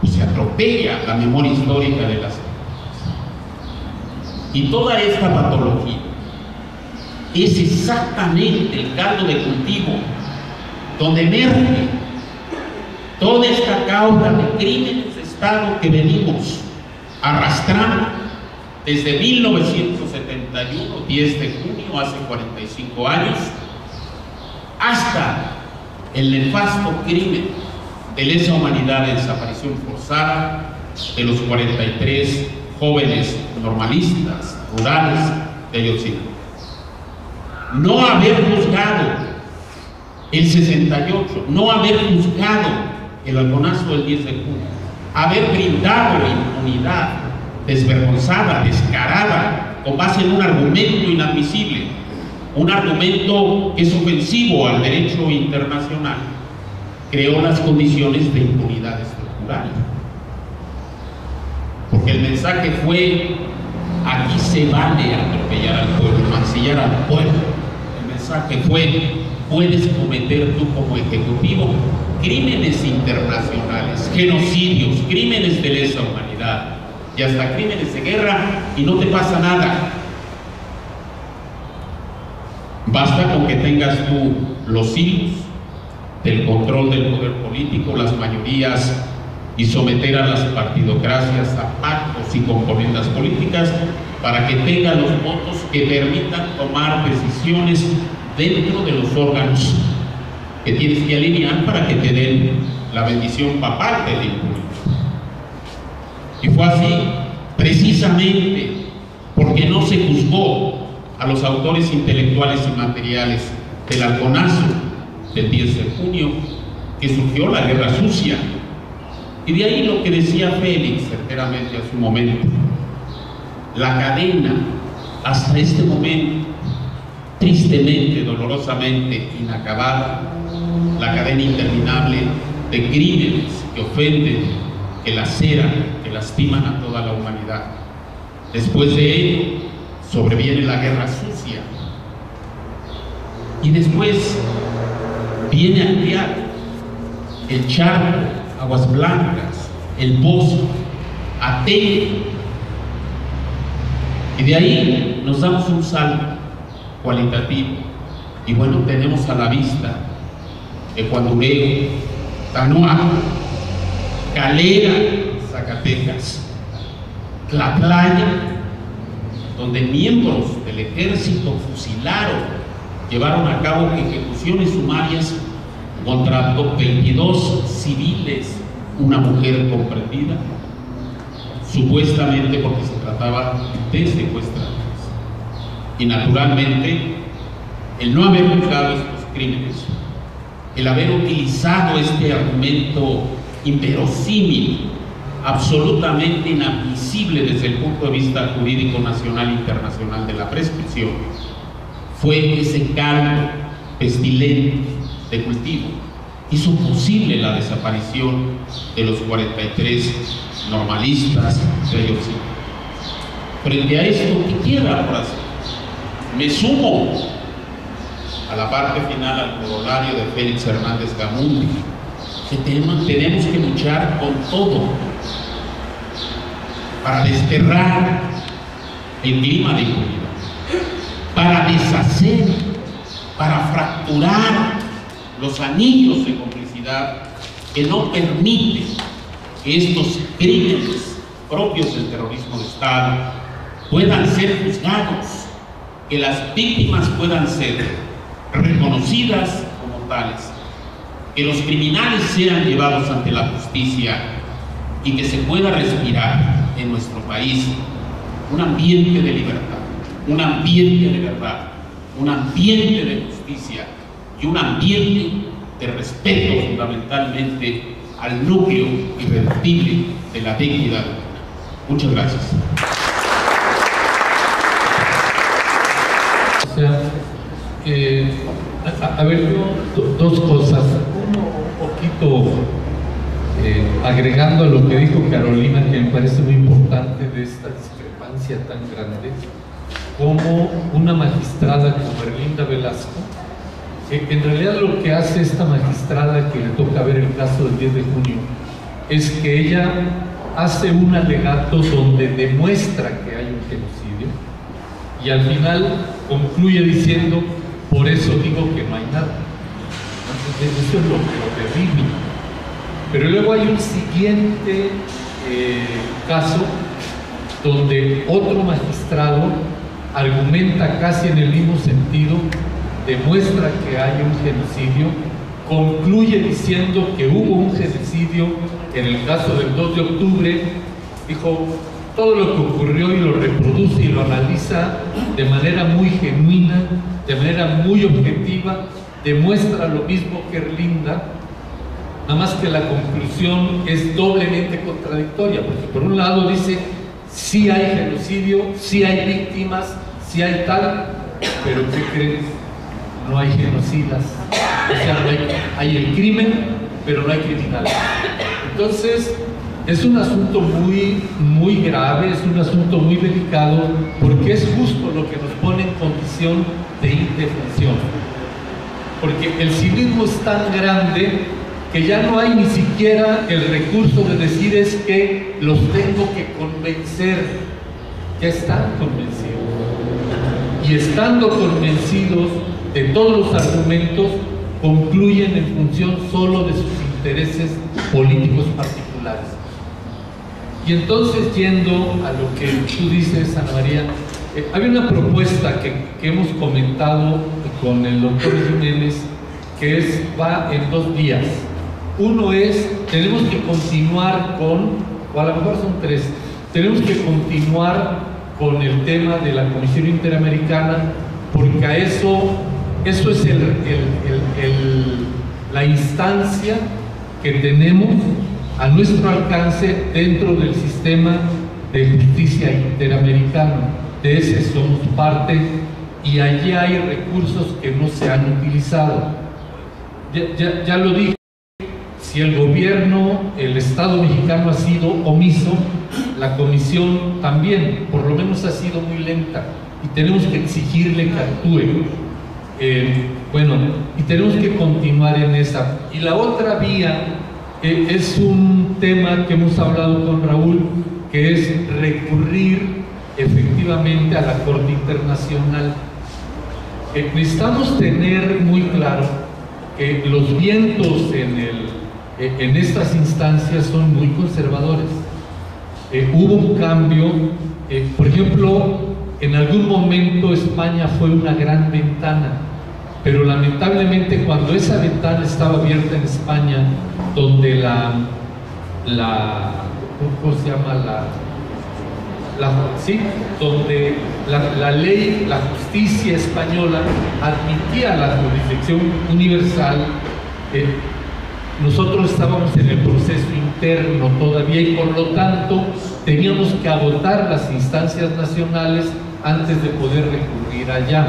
pues se atropella la memoria histórica de las víctimas. Y toda esta patología es exactamente el caldo de cultivo donde emerge toda esta causa de crímenes de Estado que venimos arrastrando desde 1971, 10 de junio, hace 45 años, hasta el nefasto crimen de lesa humanidad de desaparición forzada de los 43 jóvenes normalistas rurales de Ayotzinapa. No haber juzgado el 68, no haber juzgado el halconazo del 10 de junio, haber brindado la impunidad desvergonzada, descarada, con base en un argumento inadmisible, un argumento que es ofensivo al derecho internacional, creó las condiciones de impunidad estructural. Porque el mensaje fue: aquí se vale atropellar al pueblo, mancillar al pueblo. El mensaje fue: puedes cometer tú como ejecutivo crímenes internacionales, genocidios, crímenes de lesa humanidad y hasta crímenes de guerra, y no te pasa nada. Basta con que tengas tú los hilos del control del poder político, las mayorías, y someter a las partidocracias a pactos y componendas políticas para que tengan los votos que permitan tomar decisiones dentro de los órganos que tienes que alinear para que te den la bendición papal del impunidad. Y fue así precisamente porque no se juzgó a los autores intelectuales y materiales del halconazo del 10 de junio que surgió la guerra sucia. Y de ahí lo que decía Félix certeramente a su momento: la cadena hasta este momento tristemente, dolorosamente inacabada, la cadena interminable de crímenes que ofenden, que laceran, que lastiman a toda la humanidad. Después de ello sobreviene la guerra sucia, y después viene a crear el Charco, Aguas Blancas, el Bosque, Atene, y de ahí nos damos un salto cualitativo, y bueno, tenemos a la vista Ecuandureo, Tanoaco, Calera, Zacatecas, Tlatlaya, donde miembros del ejército fusilaron, llevaron a cabo ejecuciones sumarias contra 22 civiles, una mujer comprendida, supuestamente porque se trataba de secuestradores. Y naturalmente, el no haber juzgado estos crímenes, el haber utilizado este argumento inverosímil, absolutamente inadmisible desde el punto de vista jurídico nacional e internacional de la prescripción, fue ese caldo pestilente de cultivo. Hizo posible la desaparición de los 43 normalistas de Ayotzinapa. Frente a esto, ¿qué queda por hacer? Me sumo a la parte final, al corolario de Félix Hernández Gamundi, que tenemos que luchar con todo para desterrar el clima de impunidad, para deshacer, para fracturar los anillos de complicidad que no permiten que estos crímenes propios del terrorismo de Estado puedan ser juzgados, que las víctimas puedan ser reconocidas como tales, que los criminales sean llevados ante la justicia y que se pueda respirar en nuestro país un ambiente de libertad, un ambiente de verdad, un ambiente de justicia y un ambiente de respeto fundamentalmente al núcleo irreductible de la dignidad humana. Muchas gracias. O sea, a ver, dos cosas. Uno, un poquito agregando a lo que dijo Carolina, que me parece muy importante de esta discrepancia tan grande, como una magistrada como Erlinda Velasco, en realidad lo que hace esta magistrada, que le toca ver el caso del 10 de junio, es que ella hace un alegato donde demuestra que hay un genocidio y al final concluye diciendo: por eso digo que no hay nada. Entonces, eso es lo terrible. Pero luego hay un siguiente caso donde otro magistrado argumenta casi en el mismo sentido, demuestra que hay un genocidio, concluye diciendo que hubo un genocidio en el caso del 2 de octubre, dijo todo lo que ocurrió y lo reproduce y lo analiza de manera muy genuina, de manera muy objetiva, demuestra lo mismo que Erlinda, nada más que la conclusión es doblemente contradictoria, porque por un lado dice sí hay genocidio, sí hay víctimas, sí hay tal, pero ¿qué crees? No hay genocidas, o sea, hay el crimen, pero no hay criminales. Entonces, es un asunto muy grave, es un asunto muy delicado, porque es justo lo que nos pone en condición de indefensión. Porque el cinismo es tan grande que ya no hay ni siquiera el recurso de decir es que los tengo que convencer, ya están convencidos. Y estando convencidos de todos los argumentos, concluyen en función solo de sus intereses políticos particulares. Y entonces, yendo a lo que tú dices, Ana María, había una propuesta que hemos comentado con el doctor Jiménez, que va en 2 días. Uno es, tenemos que continuar con, o a lo mejor son 3, tenemos que continuar con el tema de la Comisión Interamericana, porque a eso es la instancia que tenemos a nuestro alcance dentro del sistema de justicia interamericano. De ese somos parte y allí hay recursos que no se han utilizado. Ya lo dije, si el gobierno, el Estado mexicano ha sido omiso, la Comisión también, por lo menos ha sido muy lenta, y tenemos que exigirle que actúe. Bueno, y tenemos que continuar en esa. Y la otra vía es un tema que hemos hablado con Raúl, que es recurrir efectivamente a la Corte Internacional. Necesitamos tener muy claro que los vientos en estas instancias son muy conservadores. Hubo un cambio, por ejemplo, en algún momento España fue una gran ventana, pero lamentablemente cuando esa ventana estaba abierta en España, donde ¿cómo se llama? Donde la ley, la justicia española admitía la jurisdicción universal, nosotros estábamos en el proceso interno todavía y por lo tanto teníamos que agotar las instancias nacionales antes de poder recurrir allá.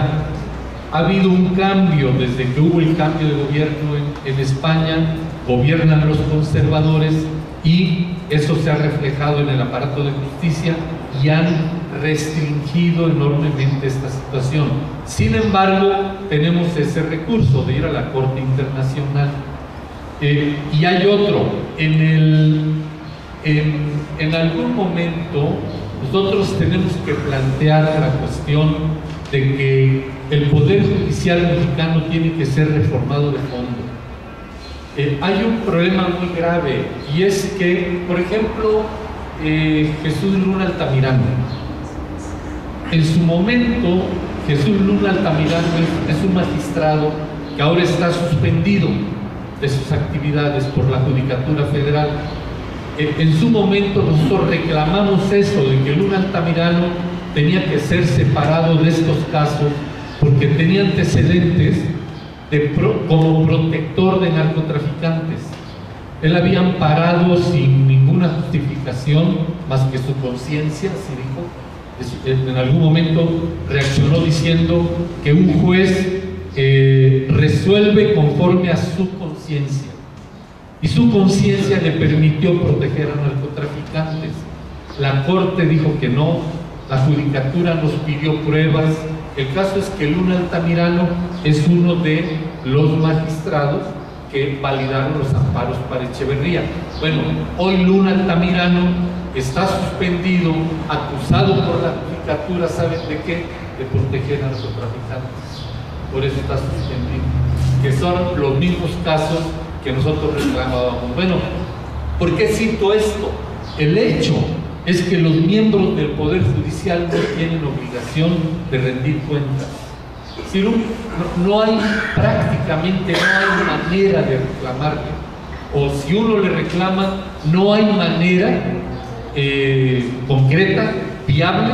Ha habido un cambio desde que hubo el cambio de gobierno en España, gobiernan los conservadores y eso se ha reflejado en el aparato de justicia y han restringido enormemente esta situación. Sin embargo, tenemos ese recurso de ir a la Corte Internacional. Y hay otro, en algún momento nosotros tenemos que plantear la cuestión de que el Poder Judicial mexicano tiene que ser reformado de fondo. Hay un problema muy grave y es que, por ejemplo, Jesús Luna Altamirano, en su momento Jesús Luna Altamirano es un magistrado que ahora está suspendido de sus actividades por la Judicatura Federal. En su momento nosotros reclamamos eso, de que Luna Altamirano tenía que ser separado de estos casos porque tenía antecedentes como protector de narcotraficantes. Él había amparado sin ninguna justificación más que su conciencia, así dijo. En algún momento reaccionó diciendo que un juez resuelve conforme a su conciencia y su conciencia le permitió proteger a narcotraficantes. La Corte dijo que no, la Judicatura nos pidió pruebas. El caso es que Luna Altamirano es uno de los magistrados que validaron los amparos para Echeverría. Bueno, hoy Luna Altamirano está suspendido, acusado por la Judicatura, ¿saben de qué? De proteger a narcotraficantes. Por eso está suspendido, que son los mismos casos que nosotros reclamábamos. Bueno, ¿por qué cito esto? El hecho es que los miembros del Poder Judicial no tienen obligación de rendir cuentas. Si prácticamente no hay manera de reclamarle, o si uno le reclama, no hay manera concreta, viable,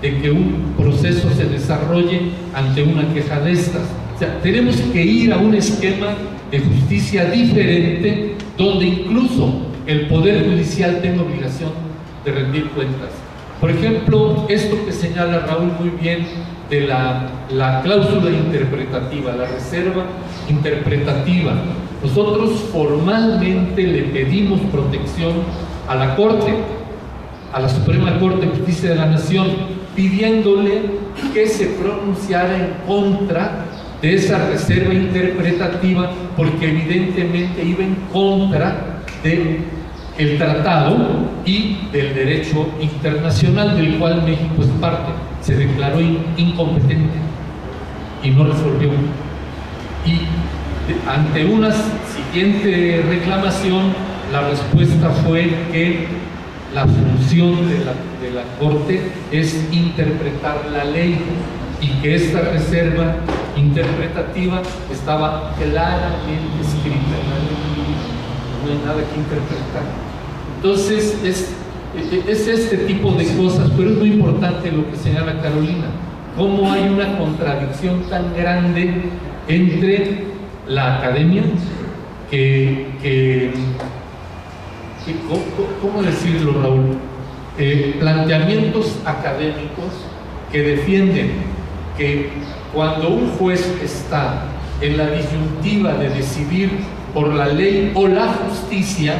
de que un proceso se desarrolle ante una queja de estas. O sea, tenemos que ir a un esquema de justicia diferente, donde incluso el Poder Judicial tenga obligación de rendir cuentas. Por ejemplo, esto que señala Raúl muy bien de la cláusula interpretativa, la reserva interpretativa. Nosotros formalmente le pedimos protección a la Corte, a la Suprema Corte de Justicia de la Nación, pidiéndole que se pronunciara en contra de esa reserva interpretativa, porque evidentemente iba en contra del tratado y del derecho internacional del cual México es parte. Se declaró incompetente y no resolvió. Y ante una siguiente reclamación, la respuesta fue que la función de la Corte es interpretar la ley y que esta reserva interpretativa estaba claramente escrita en la ley. No hay nada que interpretar. Entonces es este tipo de cosas, pero es muy importante lo que señala Carolina, cómo hay una contradicción tan grande entre la academia ¿cómo decirlo, Raúl? Planteamientos académicos que defienden que cuando un juez está en la disyuntiva de decidir por la ley o la justicia,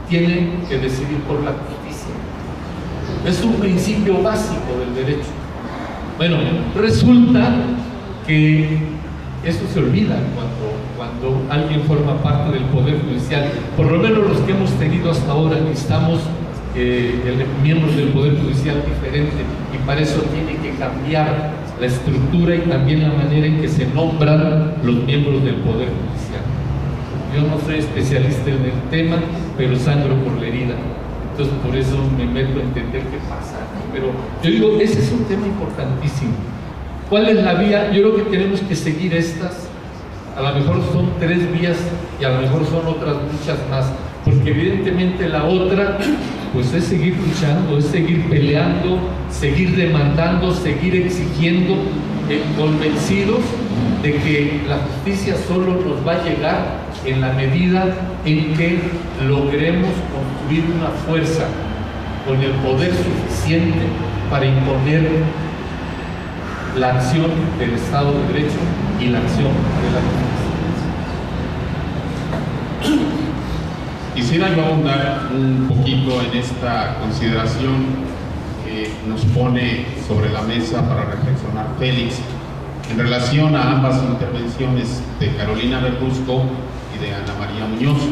tiene que decidir por la justicia. Es un principio básico del derecho. Bueno, resulta que eso se olvida cuando alguien forma parte del Poder Judicial. Por lo menos los que hemos tenido hasta ahora necesitamos miembros del Poder Judicial diferente, y para eso tiene que cambiar la estructura y también la manera en que se nombran los miembros del Poder Judicial. Yo no soy especialista en el tema, pero sangro por la herida. Entonces por eso me meto a entender qué pasa. pero yo digo, ese es un tema importantísimo. ¿Cuál es la vía? Yo creo que tenemos que seguir estas. A lo mejor son 3 vías y a lo mejor son otras muchas más, porque evidentemente la otra pues es seguir luchando, es seguir peleando, seguir demandando, seguir exigiendo, convencidos de que la justicia solo nos va a llegar en la medida en que logremos construir una fuerza con el poder suficiente para imponer la acción del Estado de Derecho y la acción de la justicia. Quisiera yo ahondar un poquito en esta consideración que nos pone sobre la mesa para reflexionar Félix en relación a ambas intervenciones de Carolina Verduzco y de Ana María Muñoz.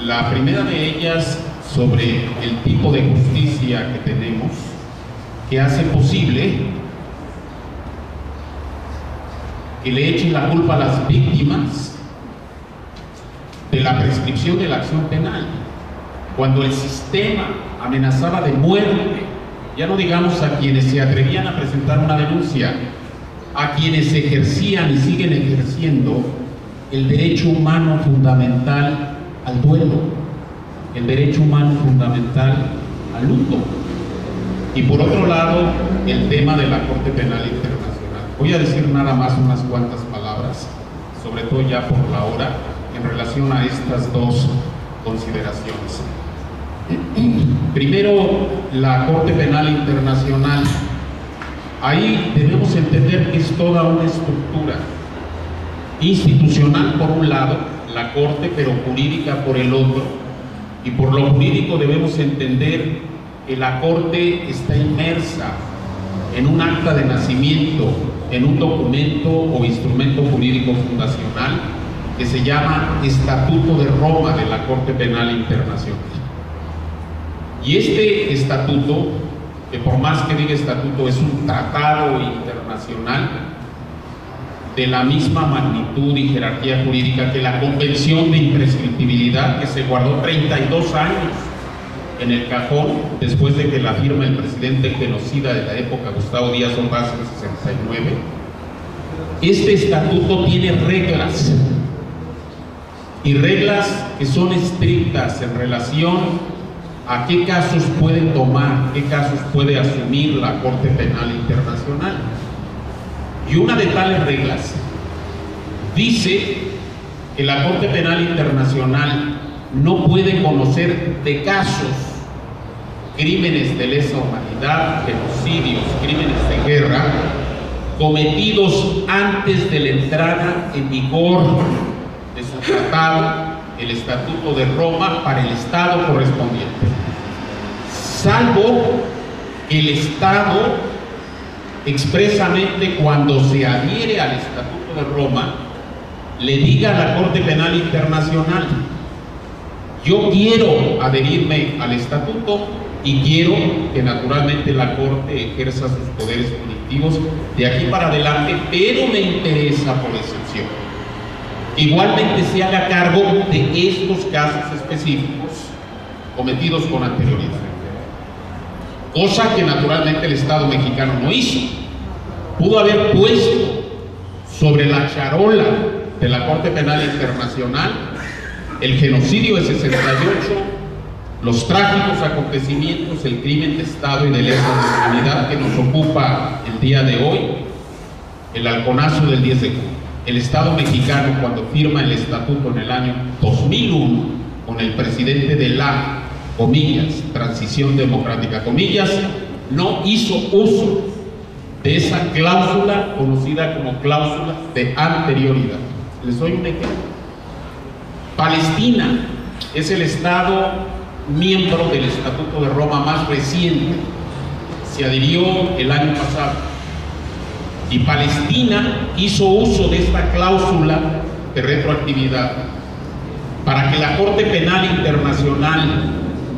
La primera de ellas sobre el tipo de justicia que tenemos, que hace posible que le echen la culpa a las víctimas de la prescripción de la acción penal, cuando el sistema amenazaba de muerte, ya no digamos a quienes se atrevían a presentar una denuncia, a quienes ejercían y siguen ejerciendo el derecho humano fundamental al duelo, el derecho humano fundamental al luto. Y por otro lado, el tema de la Corte Penal Internacional. Voy a decir nada más unas cuantas palabras, sobre todo ya por la hora, en relación a estas dos consideraciones. Primero, la Corte Penal Internacional. Ahí debemos entender que es toda una estructura institucional por un lado, la Corte, pero jurídica por el otro. Y por lo jurídico debemos entender que la Corte está inmersa en un acta de nacimiento, en un documento o instrumento jurídico fundacional que se llama Estatuto de Roma de la Corte Penal Internacional. Y este estatuto, que por más que diga estatuto, es un tratado internacional de la misma magnitud y jerarquía jurídica que la Convención de Imprescriptibilidad, que se guardó 32 años en el cajón después de que la firma el presidente genocida de la época, Gustavo Díaz Ordaz, en 69. Este estatuto tiene reglas, y reglas que son estrictas en relación a qué casos puede tomar, qué casos puede asumir la Corte Penal Internacional. Y una de tales reglas dice que la Corte Penal Internacional no puede conocer de casos, crímenes de lesa humanidad, genocidios, crímenes de guerra, cometidos antes de la entrada en vigor de su tratado, el Estatuto de Roma, para el Estado correspondiente, salvo que el Estado expresamente, cuando se adhiere al Estatuto de Roma, le diga a la Corte Penal Internacional: yo quiero adherirme al Estatuto y quiero que naturalmente la Corte ejerza sus poderes punitivos de aquí para adelante, pero me interesa por excepción igualmente se haga cargo de estos casos específicos cometidos con anterioridad, cosa que naturalmente el Estado mexicano no hizo. Pudo haber puesto sobre la charola de la Corte Penal Internacional el genocidio de 68, los trágicos acontecimientos, el crimen de Estado y de lesa humanidad que nos ocupa el día de hoy, el halconazo del 10 de junio. El Estado mexicano, cuando firma el estatuto en el año 2001 con el presidente de la, comillas, transición democrática, comillas, no hizo uso de esa cláusula conocida como cláusula de anterioridad. Les doy un ejemplo. Palestina es el Estado miembro del Estatuto de Roma más reciente, se adhirió el año pasado, y Palestina hizo uso de esta cláusula de retroactividad para que la Corte Penal Internacional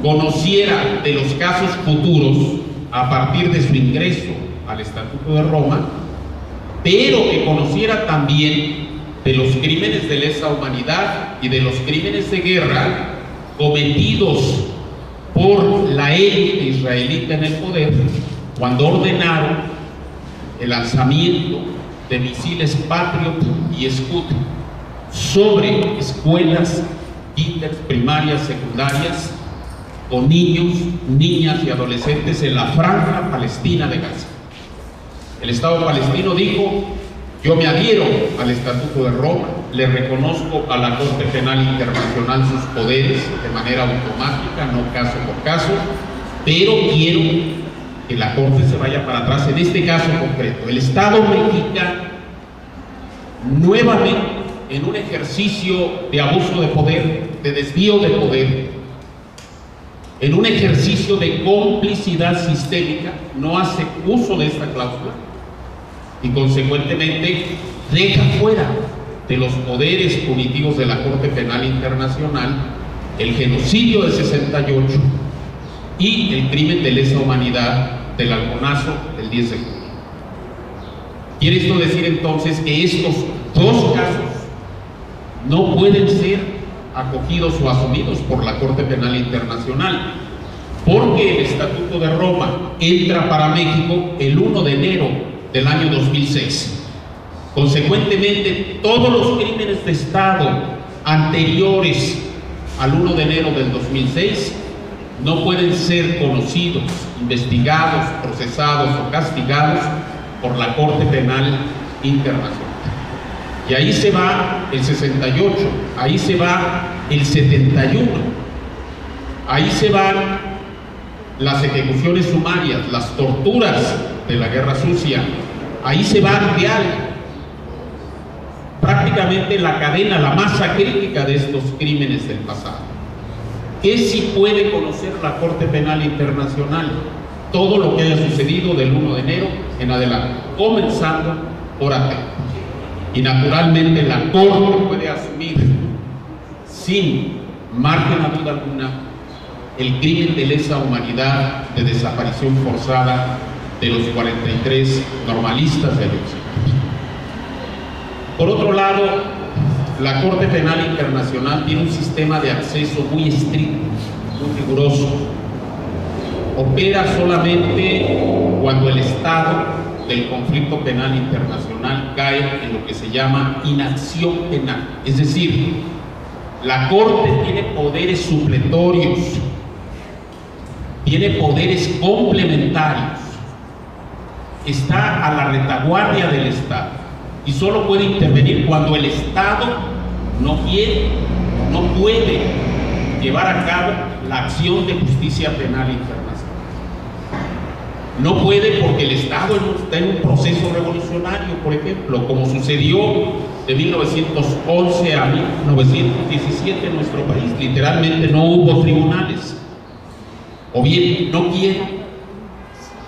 conociera de los casos futuros a partir de su ingreso al Estatuto de Roma, pero que conociera también de los crímenes de lesa humanidad y de los crímenes de guerra cometidos por la élite israelita en el poder cuando ordenaron el lanzamiento de misiles Patriot y Scud sobre escuelas, kinder, primarias, secundarias, con niños, niñas y adolescentes en la franja palestina de Gaza. El Estado palestino dijo: yo me adhiero al Estatuto de Roma, le reconozco a la Corte Penal Internacional sus poderes de manera automática, no caso por caso, pero quiero que la Corte se vaya para atrás en este caso concreto. El Estado mexicano, nuevamente, en un ejercicio de abuso de poder, de desvío de poder, en un ejercicio de complicidad sistémica, no hace uso de esta cláusula y consecuentemente deja fuera de los poderes punitivos de la Corte Penal Internacional el genocidio de 68 y el crimen de lesa humanidad del Halconazo del 10 de junio. Quiere esto decir entonces que estos dos casos no pueden ser acogidos o asumidos por la Corte Penal Internacional, porque el Estatuto de Roma entra para México el 1 de enero del año 2006. Consecuentemente, todos los crímenes de Estado anteriores al 1 de enero del 2006 no pueden ser conocidos, investigados, procesados o castigados por la Corte Penal Internacional. Y ahí se va el 68, ahí se va el 71, ahí se van las ejecuciones sumarias, las torturas de la Guerra Sucia, ahí se va real, prácticamente la cadena, la masa crítica de estos crímenes del pasado. ¿Qué sí puede conocer la Corte Penal Internacional? Todo lo que haya sucedido del 1 de enero en adelante, comenzando por Atento. Y naturalmente la Corte puede asumir sin margen a duda alguna el crimen de lesa humanidad de desaparición forzada de los 43 normalistas de Ayotzinapa. Por otro lado, la Corte Penal Internacional tiene un sistema de acceso muy estricto, muy riguroso. Opera solamente cuando el estado del conflicto penal internacional cae en lo que se llama inacción penal. Es decir, la Corte tiene poderes supletorios, tiene poderes complementarios, está a la retaguardia del Estado y solo puede intervenir cuando el Estado no quiere, no puede llevar a cabo la acción de justicia penal internacional. No puede porque el Estado está en un proceso revolucionario, por ejemplo, como sucedió de 1911 a 1917 en nuestro país. Literalmente no hubo tribunales. O bien no quiere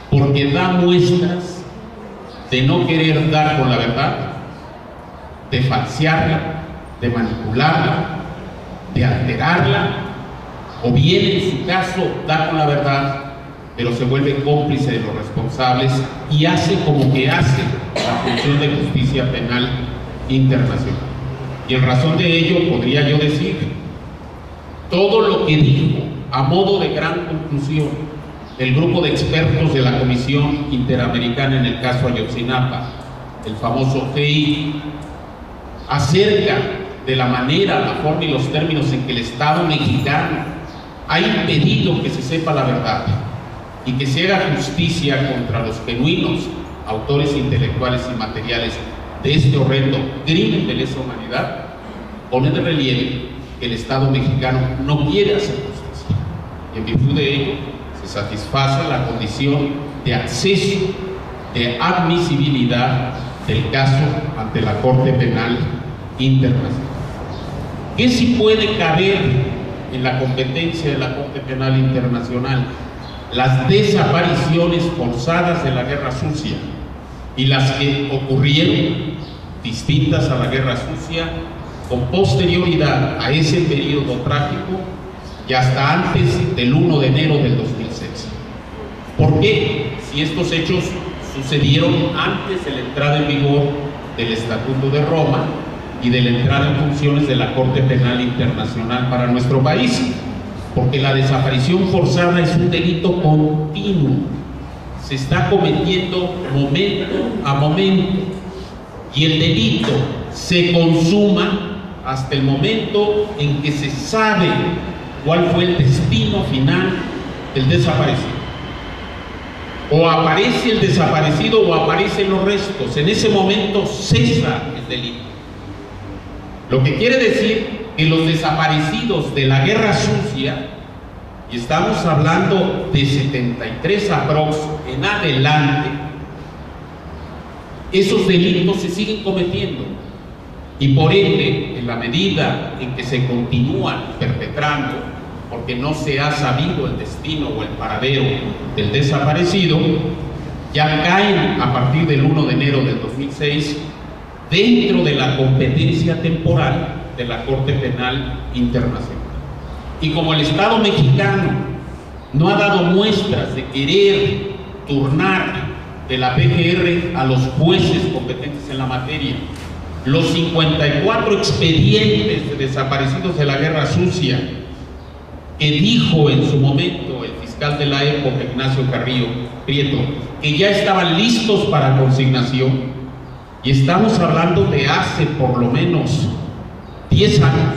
porque da muestras de no querer dar con la verdad, de falsearla, de manipularla, de alterarla, o bien en su caso da con la verdad, pero se vuelve cómplice de los responsables y hace como que hace la función de justicia penal internacional. Y en razón de ello podría yo decir, todo lo que dijo a modo de gran conclusión el grupo de expertos de la Comisión Interamericana en el caso Ayotzinapa, el famoso GI, acerca de la manera, la forma y los términos en que el Estado mexicano ha impedido que se sepa la verdad y que se haga justicia contra los genuinos autores intelectuales y materiales de este horrendo crimen de lesa humanidad, pone de relieve que el Estado mexicano no quiere hacer justicia. Y en virtud de ello, se satisface la condición de acceso, de admisibilidad del caso ante la Corte Penal Internacional. ¿Qué sí puede caber en la competencia de la Corte Penal Internacional? Las desapariciones forzadas de la Guerra Sucia y las que ocurrieron distintas a la Guerra Sucia con posterioridad a ese periodo trágico y hasta antes del 1 de enero del 2006. ¿Por qué? Si estos hechos sucedieron antes de la entrada en vigor del Estatuto de Roma y de la entrada en funciones de la Corte Penal Internacional para nuestro país. porque la desaparición forzada es un delito continuo, se está cometiendo momento a momento, y el delito se consuma hasta el momento en que se sabe cuál fue el destino final del desaparecido. O aparece el desaparecido o aparecen los restos. En ese momento cesa el delito. Lo que quiere decir que los desaparecidos de la Guerra Sucia, y estamos hablando de 73 aprox en adelante, esos delitos se siguen cometiendo, y por ende, en la medida en que se continúan perpetrando, porque no se ha sabido el destino o el paradero del desaparecido, ya caen a partir del 1 de enero del 2006 dentro de la competencia temporal de la Corte Penal Internacional. Y como el Estado mexicano no ha dado muestras de querer turnar de la PGR a los jueces competentes en la materia los 54 expedientes de desaparecidos de la Guerra Sucia, que dijo en su momento el fiscal de la época, Ignacio Carrillo Prieto, que ya estaban listos para consignación, y estamos hablando de hace por lo menos 10 años.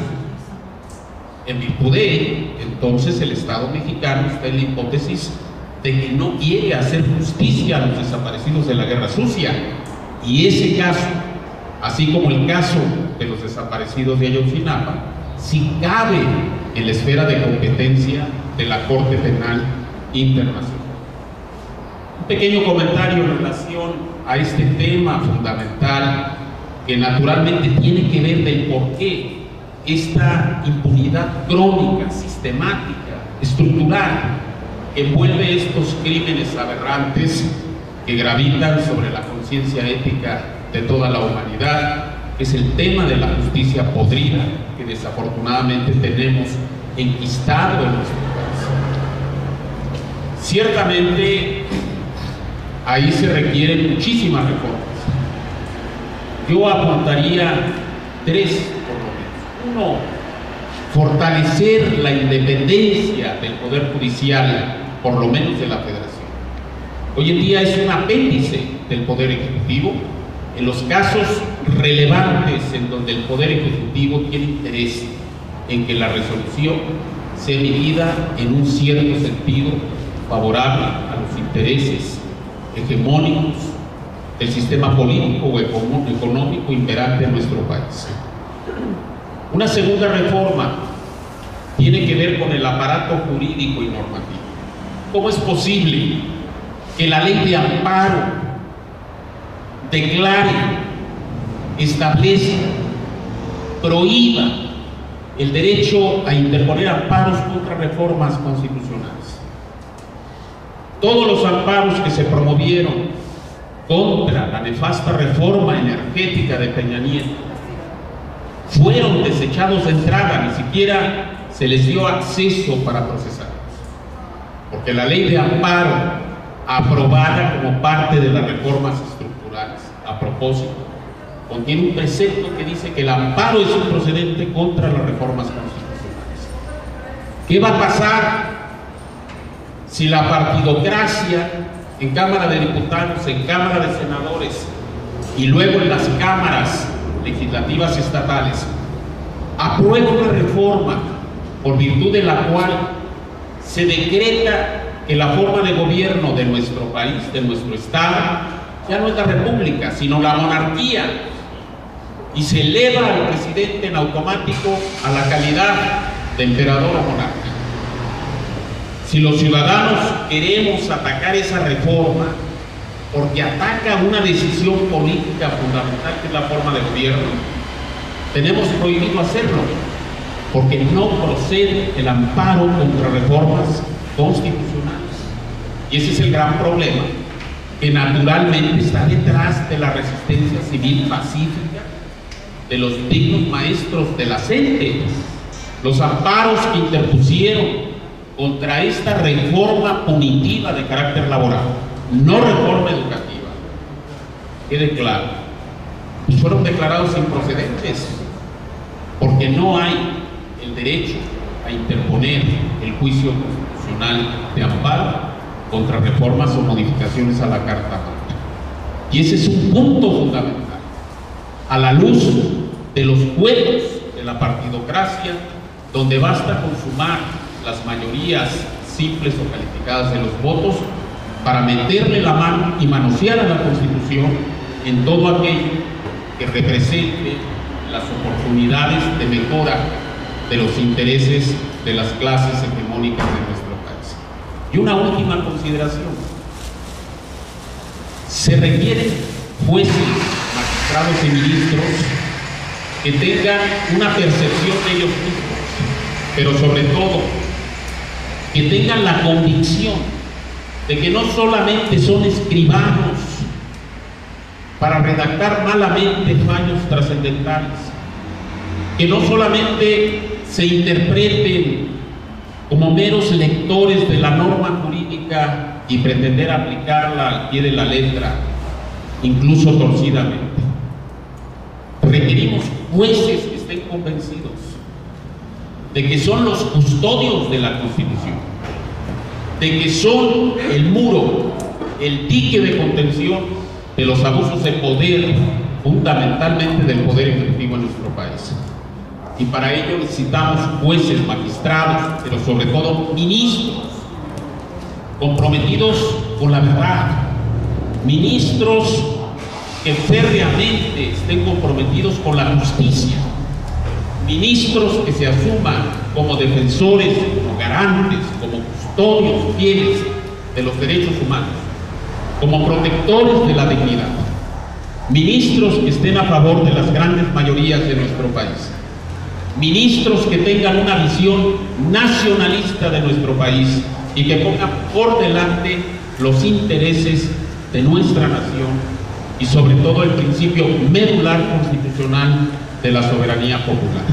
En virtud de ello, entonces el Estado mexicano está en la hipótesis de que no quiere hacer justicia a los desaparecidos de la Guerra Sucia, y ese caso, así como el caso de los desaparecidos de Ayotzinapa, sí cabe en la esfera de competencia de la Corte Penal Internacional. Un pequeño comentario en relación a este tema fundamental, que naturalmente tiene que ver del por qué esta impunidad crónica, sistemática, estructural, que envuelve estos crímenes aberrantes que gravitan sobre la conciencia ética de toda la humanidad. Es el tema de la justicia podrida que desafortunadamente tenemos enquistado en nuestro país. Ciertamente ahí se requieren muchísimas reformas. Yo apuntaría 3 por lo menos. 1, fortalecer la independencia del Poder Judicial, por lo menos de la Federación. Hoy en día es un apéndice del Poder Ejecutivo en los casos relevantes en donde el Poder Ejecutivo tiene interés en que la resolución sea emitida en un cierto sentido favorable a los intereses hegemónicos del sistema político o económico imperante en nuestro país. Una segunda reforma tiene que ver con el aparato jurídico y normativo. ¿Cómo es posible que la ley de amparo declare, establezca, prohíba el derecho a interponer amparos contra reformas constitucionales? Todos los amparos que se promovieron contra la nefasta reforma energética de Peña Nieto fueron desechados de entrada, ni siquiera se les dio acceso para procesarlos, porque la ley de amparo, aprobada como parte de las reformas estructurales, a propósito, contiene un precepto que dice que el amparo es un procedente contra las reformas constitucionales. ¿Qué va a pasar si la partidocracia en Cámara de Diputados, en Cámara de Senadores y luego en las cámaras legislativas estatales aprueba una reforma por virtud de la cual se decreta que la forma de gobierno de nuestro país, de nuestro Estado, ya no es la república, sino la monarquía, y se eleva al presidente en automático a la calidad de emperador o monarca? Si los ciudadanos queremos atacar esa reforma porque ataca una decisión política fundamental que es la forma de gobierno, tenemos prohibido hacerlo, porque no procede el amparo contra reformas constitucionales. Y ese es el gran problema, que naturalmente está detrás de la resistencia civil pacífica de los dignos maestros de la CENTE. Los amparos que interpusieron contra esta reforma punitiva de carácter laboral, no reforma educativa, quede claro, pues fueron declarados improcedentes, porque no hay el derecho a a interponer el juicio constitucional de amparo contra reformas o modificaciones a la Carta Magna. Y ese es un punto fundamental. A la luz de los juegos de la partidocracia, donde basta consumar las mayorías simples o calificadas de los votos para meterle la mano y manosear a la Constitución en todo aquello que represente las oportunidades de mejora de los intereses de las clases hegemónicas de nuestro país. Y una última consideración: se requieren jueces, magistrados y ministros que tengan una percepción de ellos mismos, pero sobre todo que tengan la convicción de que no solamente son escribanos para redactar malamente fallos trascendentales, que no solamente se interpreten como meros lectores de la norma jurídica y pretender aplicarla al pie de la letra, incluso torcidamente. Requerimos jueces que estén convencidos de que son los custodios de la Constitución, de que son el muro, el dique de contención de los abusos de poder, fundamentalmente del poder ejecutivo en nuestro país. Y para ello necesitamos jueces, magistrados, pero sobre todo ministros comprometidos con la verdad, ministros que férreamente estén comprometidos con la justicia, ministros que se asuman como defensores, como garantes, como custodios fieles de los derechos humanos, como protectores de la dignidad, ministros que estén a favor de las grandes mayorías de nuestro país, ministros que tengan una visión nacionalista de nuestro país y que pongan por delante los intereses de nuestra nación y sobre todo el principio medular constitucional de la soberanía popular.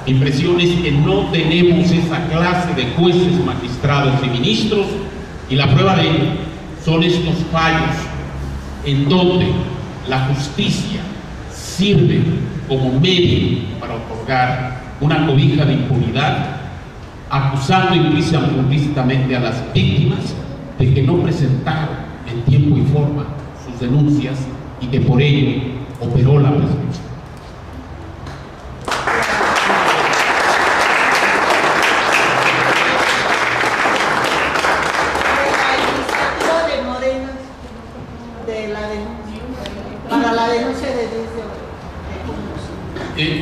Mi impresión es que no tenemos esa clase de jueces, magistrados y ministros, y la prueba de ello son estos fallos en donde la justicia sirve como medio para otorgar una cobija de impunidad, acusando implícitamente a las víctimas de que no presentaron en tiempo y forma sus denuncias y que por ello operó la prescripción.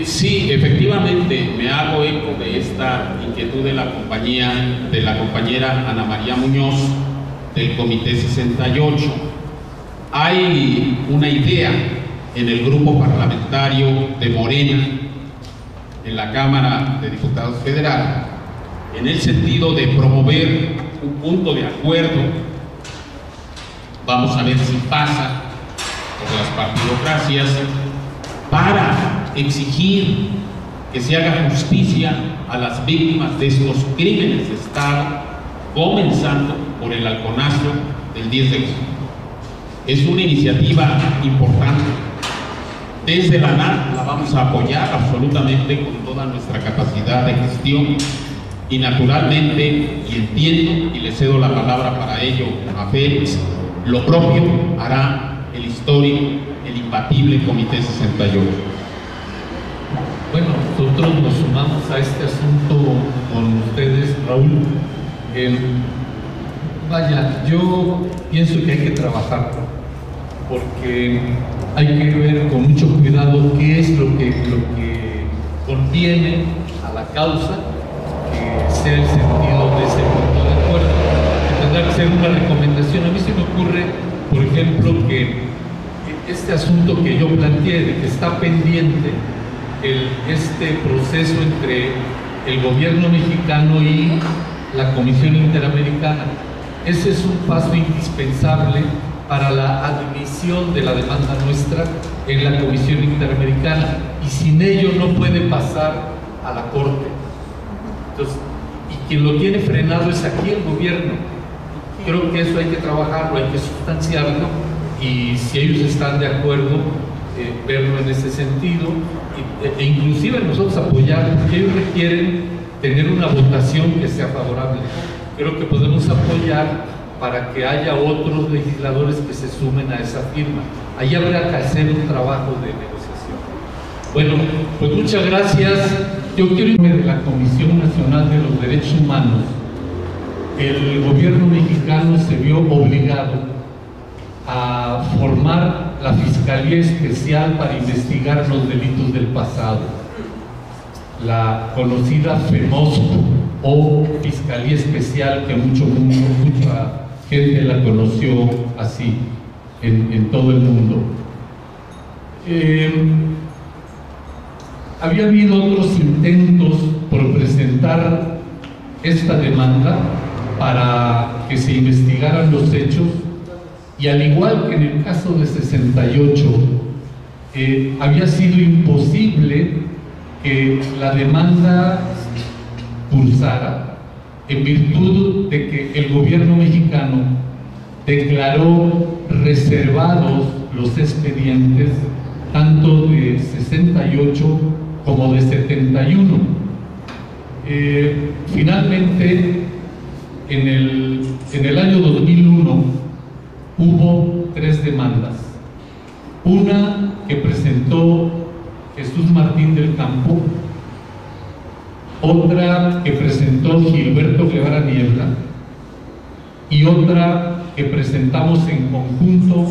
Sí, efectivamente, me hago eco de esta inquietud de la compañera Ana María Muñoz del Comité 68. Hay una idea en el grupo parlamentario de Morena en la Cámara de Diputados Federal en el sentido de promover un punto de acuerdo. Vamos a ver si pasa por las partidocracias para exigir que se haga justicia a las víctimas de estos crímenes de Estado, comenzando por el halconazo del 10 de junio. Es una iniciativa importante. Desde la ANAR la vamos a apoyar absolutamente con toda nuestra capacidad de gestión y naturalmente, y entiendo y le cedo la palabra para ello a Félix, lo propio hará el histórico, el imbatible Comité 68. Bueno, nosotros nos sumamos a este asunto con ustedes, Raúl. Vaya, yo pienso que hay que trabajar, porque hay que ver con mucho cuidado qué es lo que conviene a la causa, que sea el sentido de ese punto de acuerdo, que tendrá que ser una recomendación. A mí se me ocurre, por ejemplo, que este asunto que yo planteé, de que está pendiente este proceso entre el gobierno mexicano y la Comisión Interamericana, ese es un paso indispensable para la admisión de la demanda nuestra en la Comisión Interamericana, y sin ello no puede pasar a la Corte. Entonces, y quien lo tiene frenado es aquí el gobierno. Creo que eso hay que trabajarlo, hay que sustanciarlo, y si ellos están de acuerdo, verlo en ese sentido, e inclusive nosotros apoyar, porque ellos requieren tener una votación que sea favorable. Creo que podemos apoyar para que haya otros legisladores que se sumen a esa firma. Ahí habrá que hacer un trabajo de negociación. Bueno, pues muchas gracias. Yo quiero irme de la Comisión Nacional de los Derechos Humanos. El gobierno mexicano se vio obligado a formar la Fiscalía Especial para investigar los delitos del pasado, la conocida FEMOSCO, o Fiscalía Especial, que mucha gente la conoció así en todo el mundo. Había habido otros intentos por presentar esta demanda para que se investigaran los hechos, y al igual que en el caso de 68, había sido imposible que la demanda cursara en virtud de que el gobierno mexicano declaró reservados los expedientes tanto de 68 como de 71. Finalmente, en el año 2001 hubo 3 demandas. Una que presentó Jesús Martín del Campo, otra que presentó Gilberto Guevara Niebla y otra que presentamos en conjunto,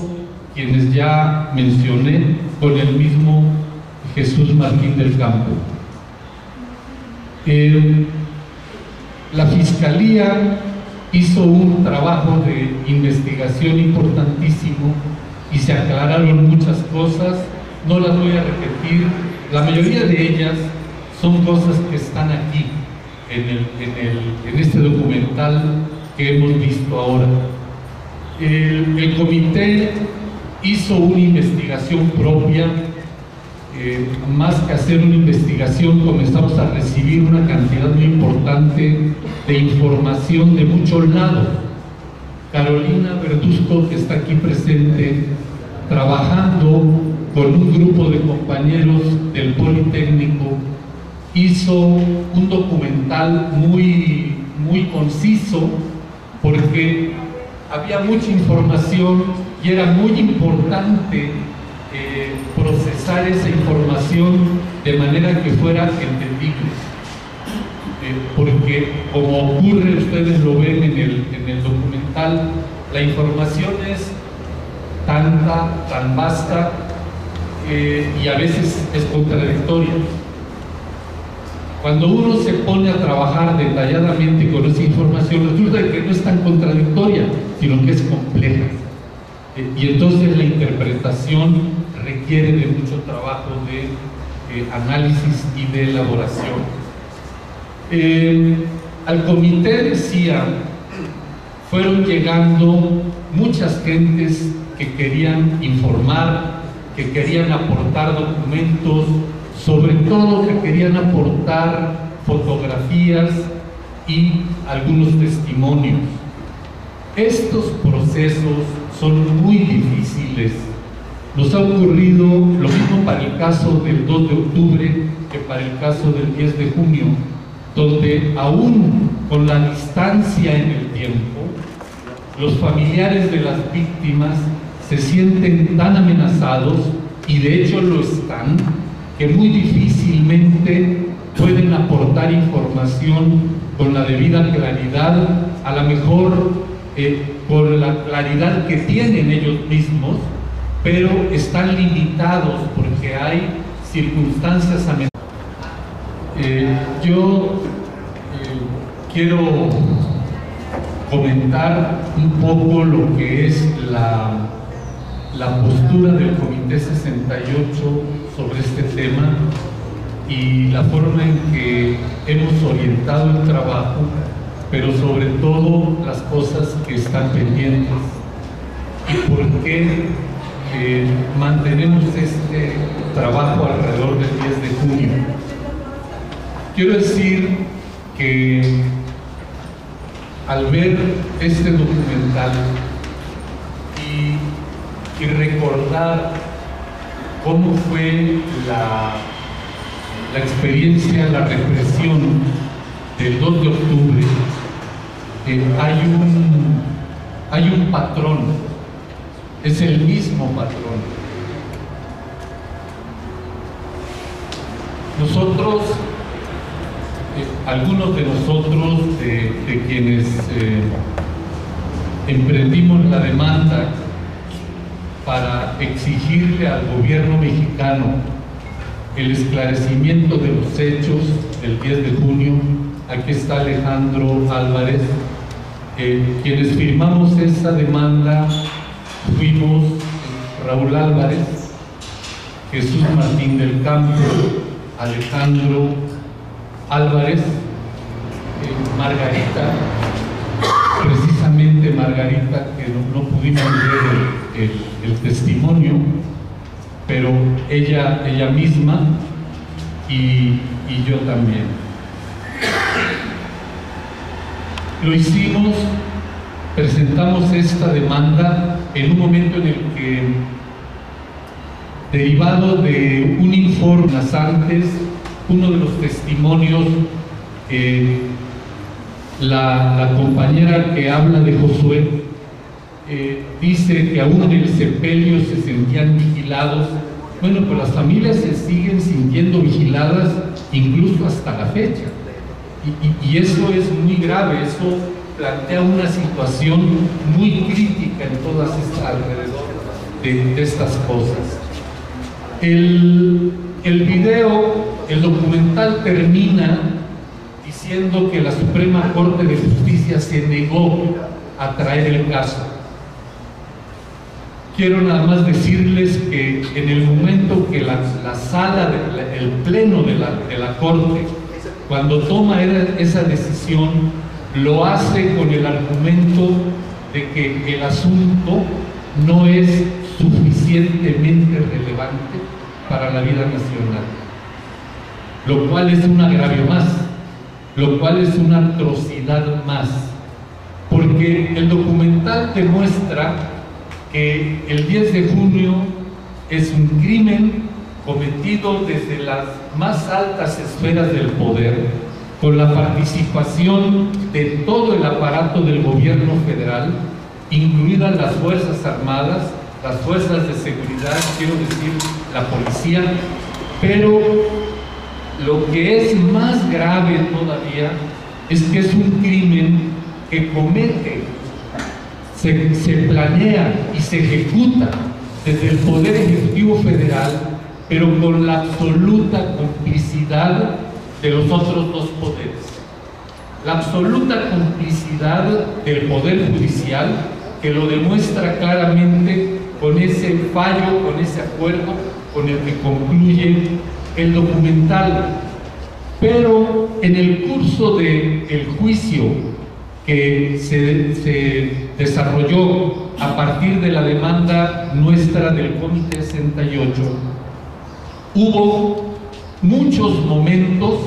quienes ya mencioné, con el mismo Jesús Martín del Campo. La Fiscalía hizo un trabajo de investigación importantísimo y se aclararon muchas cosas. No las voy a repetir, la mayoría de ellas son cosas que están aquí en este documental que hemos visto ahora. El comité hizo una investigación propia. Más que hacer una investigación, comenzamos a recibir una cantidad muy importante de información de muchos lados. Carolina Verduzco, que está aquí presente, trabajando con un grupo de compañeros del Politécnico, hizo un documental muy conciso, porque había mucha información y era muy importante procesar esa información de manera que fuera entendible, porque como ocurre, ustedes lo ven en el documental, la información es tanta, tan vasta, y a veces es contradictoria. Cuando uno se pone a trabajar detalladamente con esa información, resulta que no es tan contradictoria, sino que es compleja. Y entonces la interpretación requiere de mucho trabajo de análisis y de elaboración. Al comité, decía, fueron llegando muchas gentes que querían informar, que querían aportar documentos, sobre todo que querían aportar fotografías y algunos testimonios. Estos procesos son muy difíciles. Nos ha ocurrido lo mismo para el caso del 2 de octubre que para el caso del 10 de junio, donde aún con la distancia en el tiempo, los familiares de las víctimas se sienten tan amenazados, y de hecho lo están, que muy difícilmente pueden aportar información con la debida claridad, a lo mejor con la claridad que tienen ellos mismos, pero están limitados porque hay circunstancias amenazantes. Yo quiero comentar un poco lo que es la postura del Comité 68 sobre este tema y la forma en que hemos orientado el trabajo, pero sobre todo las cosas que están pendientes y por qué mantenemos este trabajo alrededor del 10 de junio. Quiero decir que al ver este documental y recordar cómo fue la experiencia, la represión del 2 de octubre hay un patrón, es el mismo patrón. Nosotros, algunos de nosotros, de quienes emprendimos la demanda para exigirle al gobierno mexicano el esclarecimiento de los hechos del 10 de junio, aquí está Alejandro Álvarez, quienes firmamos esa demanda fuimos Raúl Álvarez, Jesús Martín del Campo, Alejandro Álvarez, Margarita, precisamente Margarita, que no pudimos ver el testimonio, pero ella misma y yo también. Lo hicimos, presentamos esta demanda en un momento en el que, derivado de un informe antes, uno de los testimonios, la compañera que habla de Josué, dice que aún en el sepelio se sentían vigilados. Bueno, pues las familias se siguen sintiendo vigiladas incluso hasta la fecha. Y eso es muy grave, eso plantea una situación muy crítica en todas estas, alrededor de estas cosas. El video, el documental termina diciendo que la Suprema Corte de Justicia se negó a traer el caso. Quiero nada más decirles que en el momento que la sala, el pleno de la Corte, cuando toma esa decisión, lo hace con el argumento de que el asunto no es suficientemente relevante para la vida nacional, lo cual es un agravio más, lo cual es una atrocidad más, porque el documental demuestra que el 10 de junio es un crimen cometido desde las más altas esferas del poder, con la participación de todo el aparato del gobierno federal, incluidas las Fuerzas Armadas, las fuerzas de seguridad, quiero decir, la policía, pero lo que es más grave todavía es que es un crimen que comete, se planea y se ejecuta desde el Poder Ejecutivo Federal, pero con la absoluta complicidad de los otros dos poderes. La absoluta complicidad del Poder Judicial, que lo demuestra claramente con ese fallo, con ese acuerdo con el que concluye el documental. Pero en el curso del juicio que se desarrolló a partir de la demanda nuestra del Comité 68, hubo muchos momentos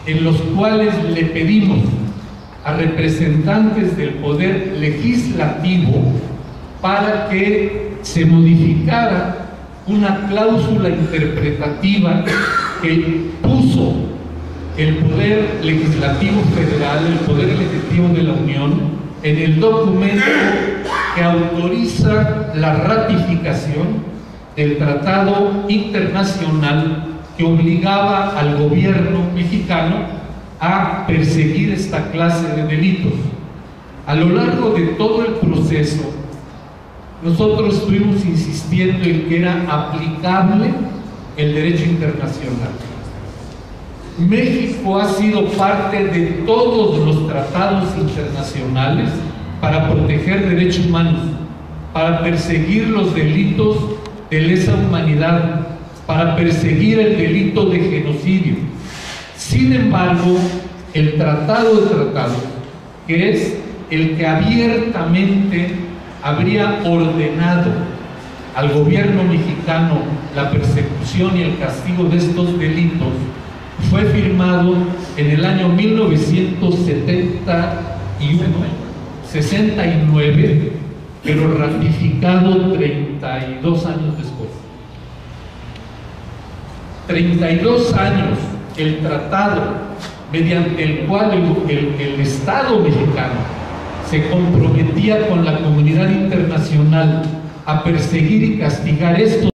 en los cuales le pedimos a representantes del Poder Legislativo para que se modificara una cláusula interpretativa que puso el Poder Legislativo Federal, el Poder Legislativo de la Unión, en el documento que autoriza la ratificación del Tratado Internacional que obligaba al gobierno mexicano a perseguir esta clase de delitos. A lo largo de todo el proceso, nosotros estuvimos insistiendo en que era aplicable el derecho internacional. México ha sido parte de todos los tratados internacionales para proteger derechos humanos, para perseguir los delitos de lesa humanidad, para perseguir el delito de genocidio. Sin embargo, el Tratado de Tratados, que es el que abiertamente habría ordenado al gobierno mexicano la persecución y el castigo de estos delitos, fue firmado en el año 1969, pero ratificado 32 años después. 32 años el tratado mediante el cual el Estado mexicano se comprometía con la comunidad internacional a perseguir y castigar estos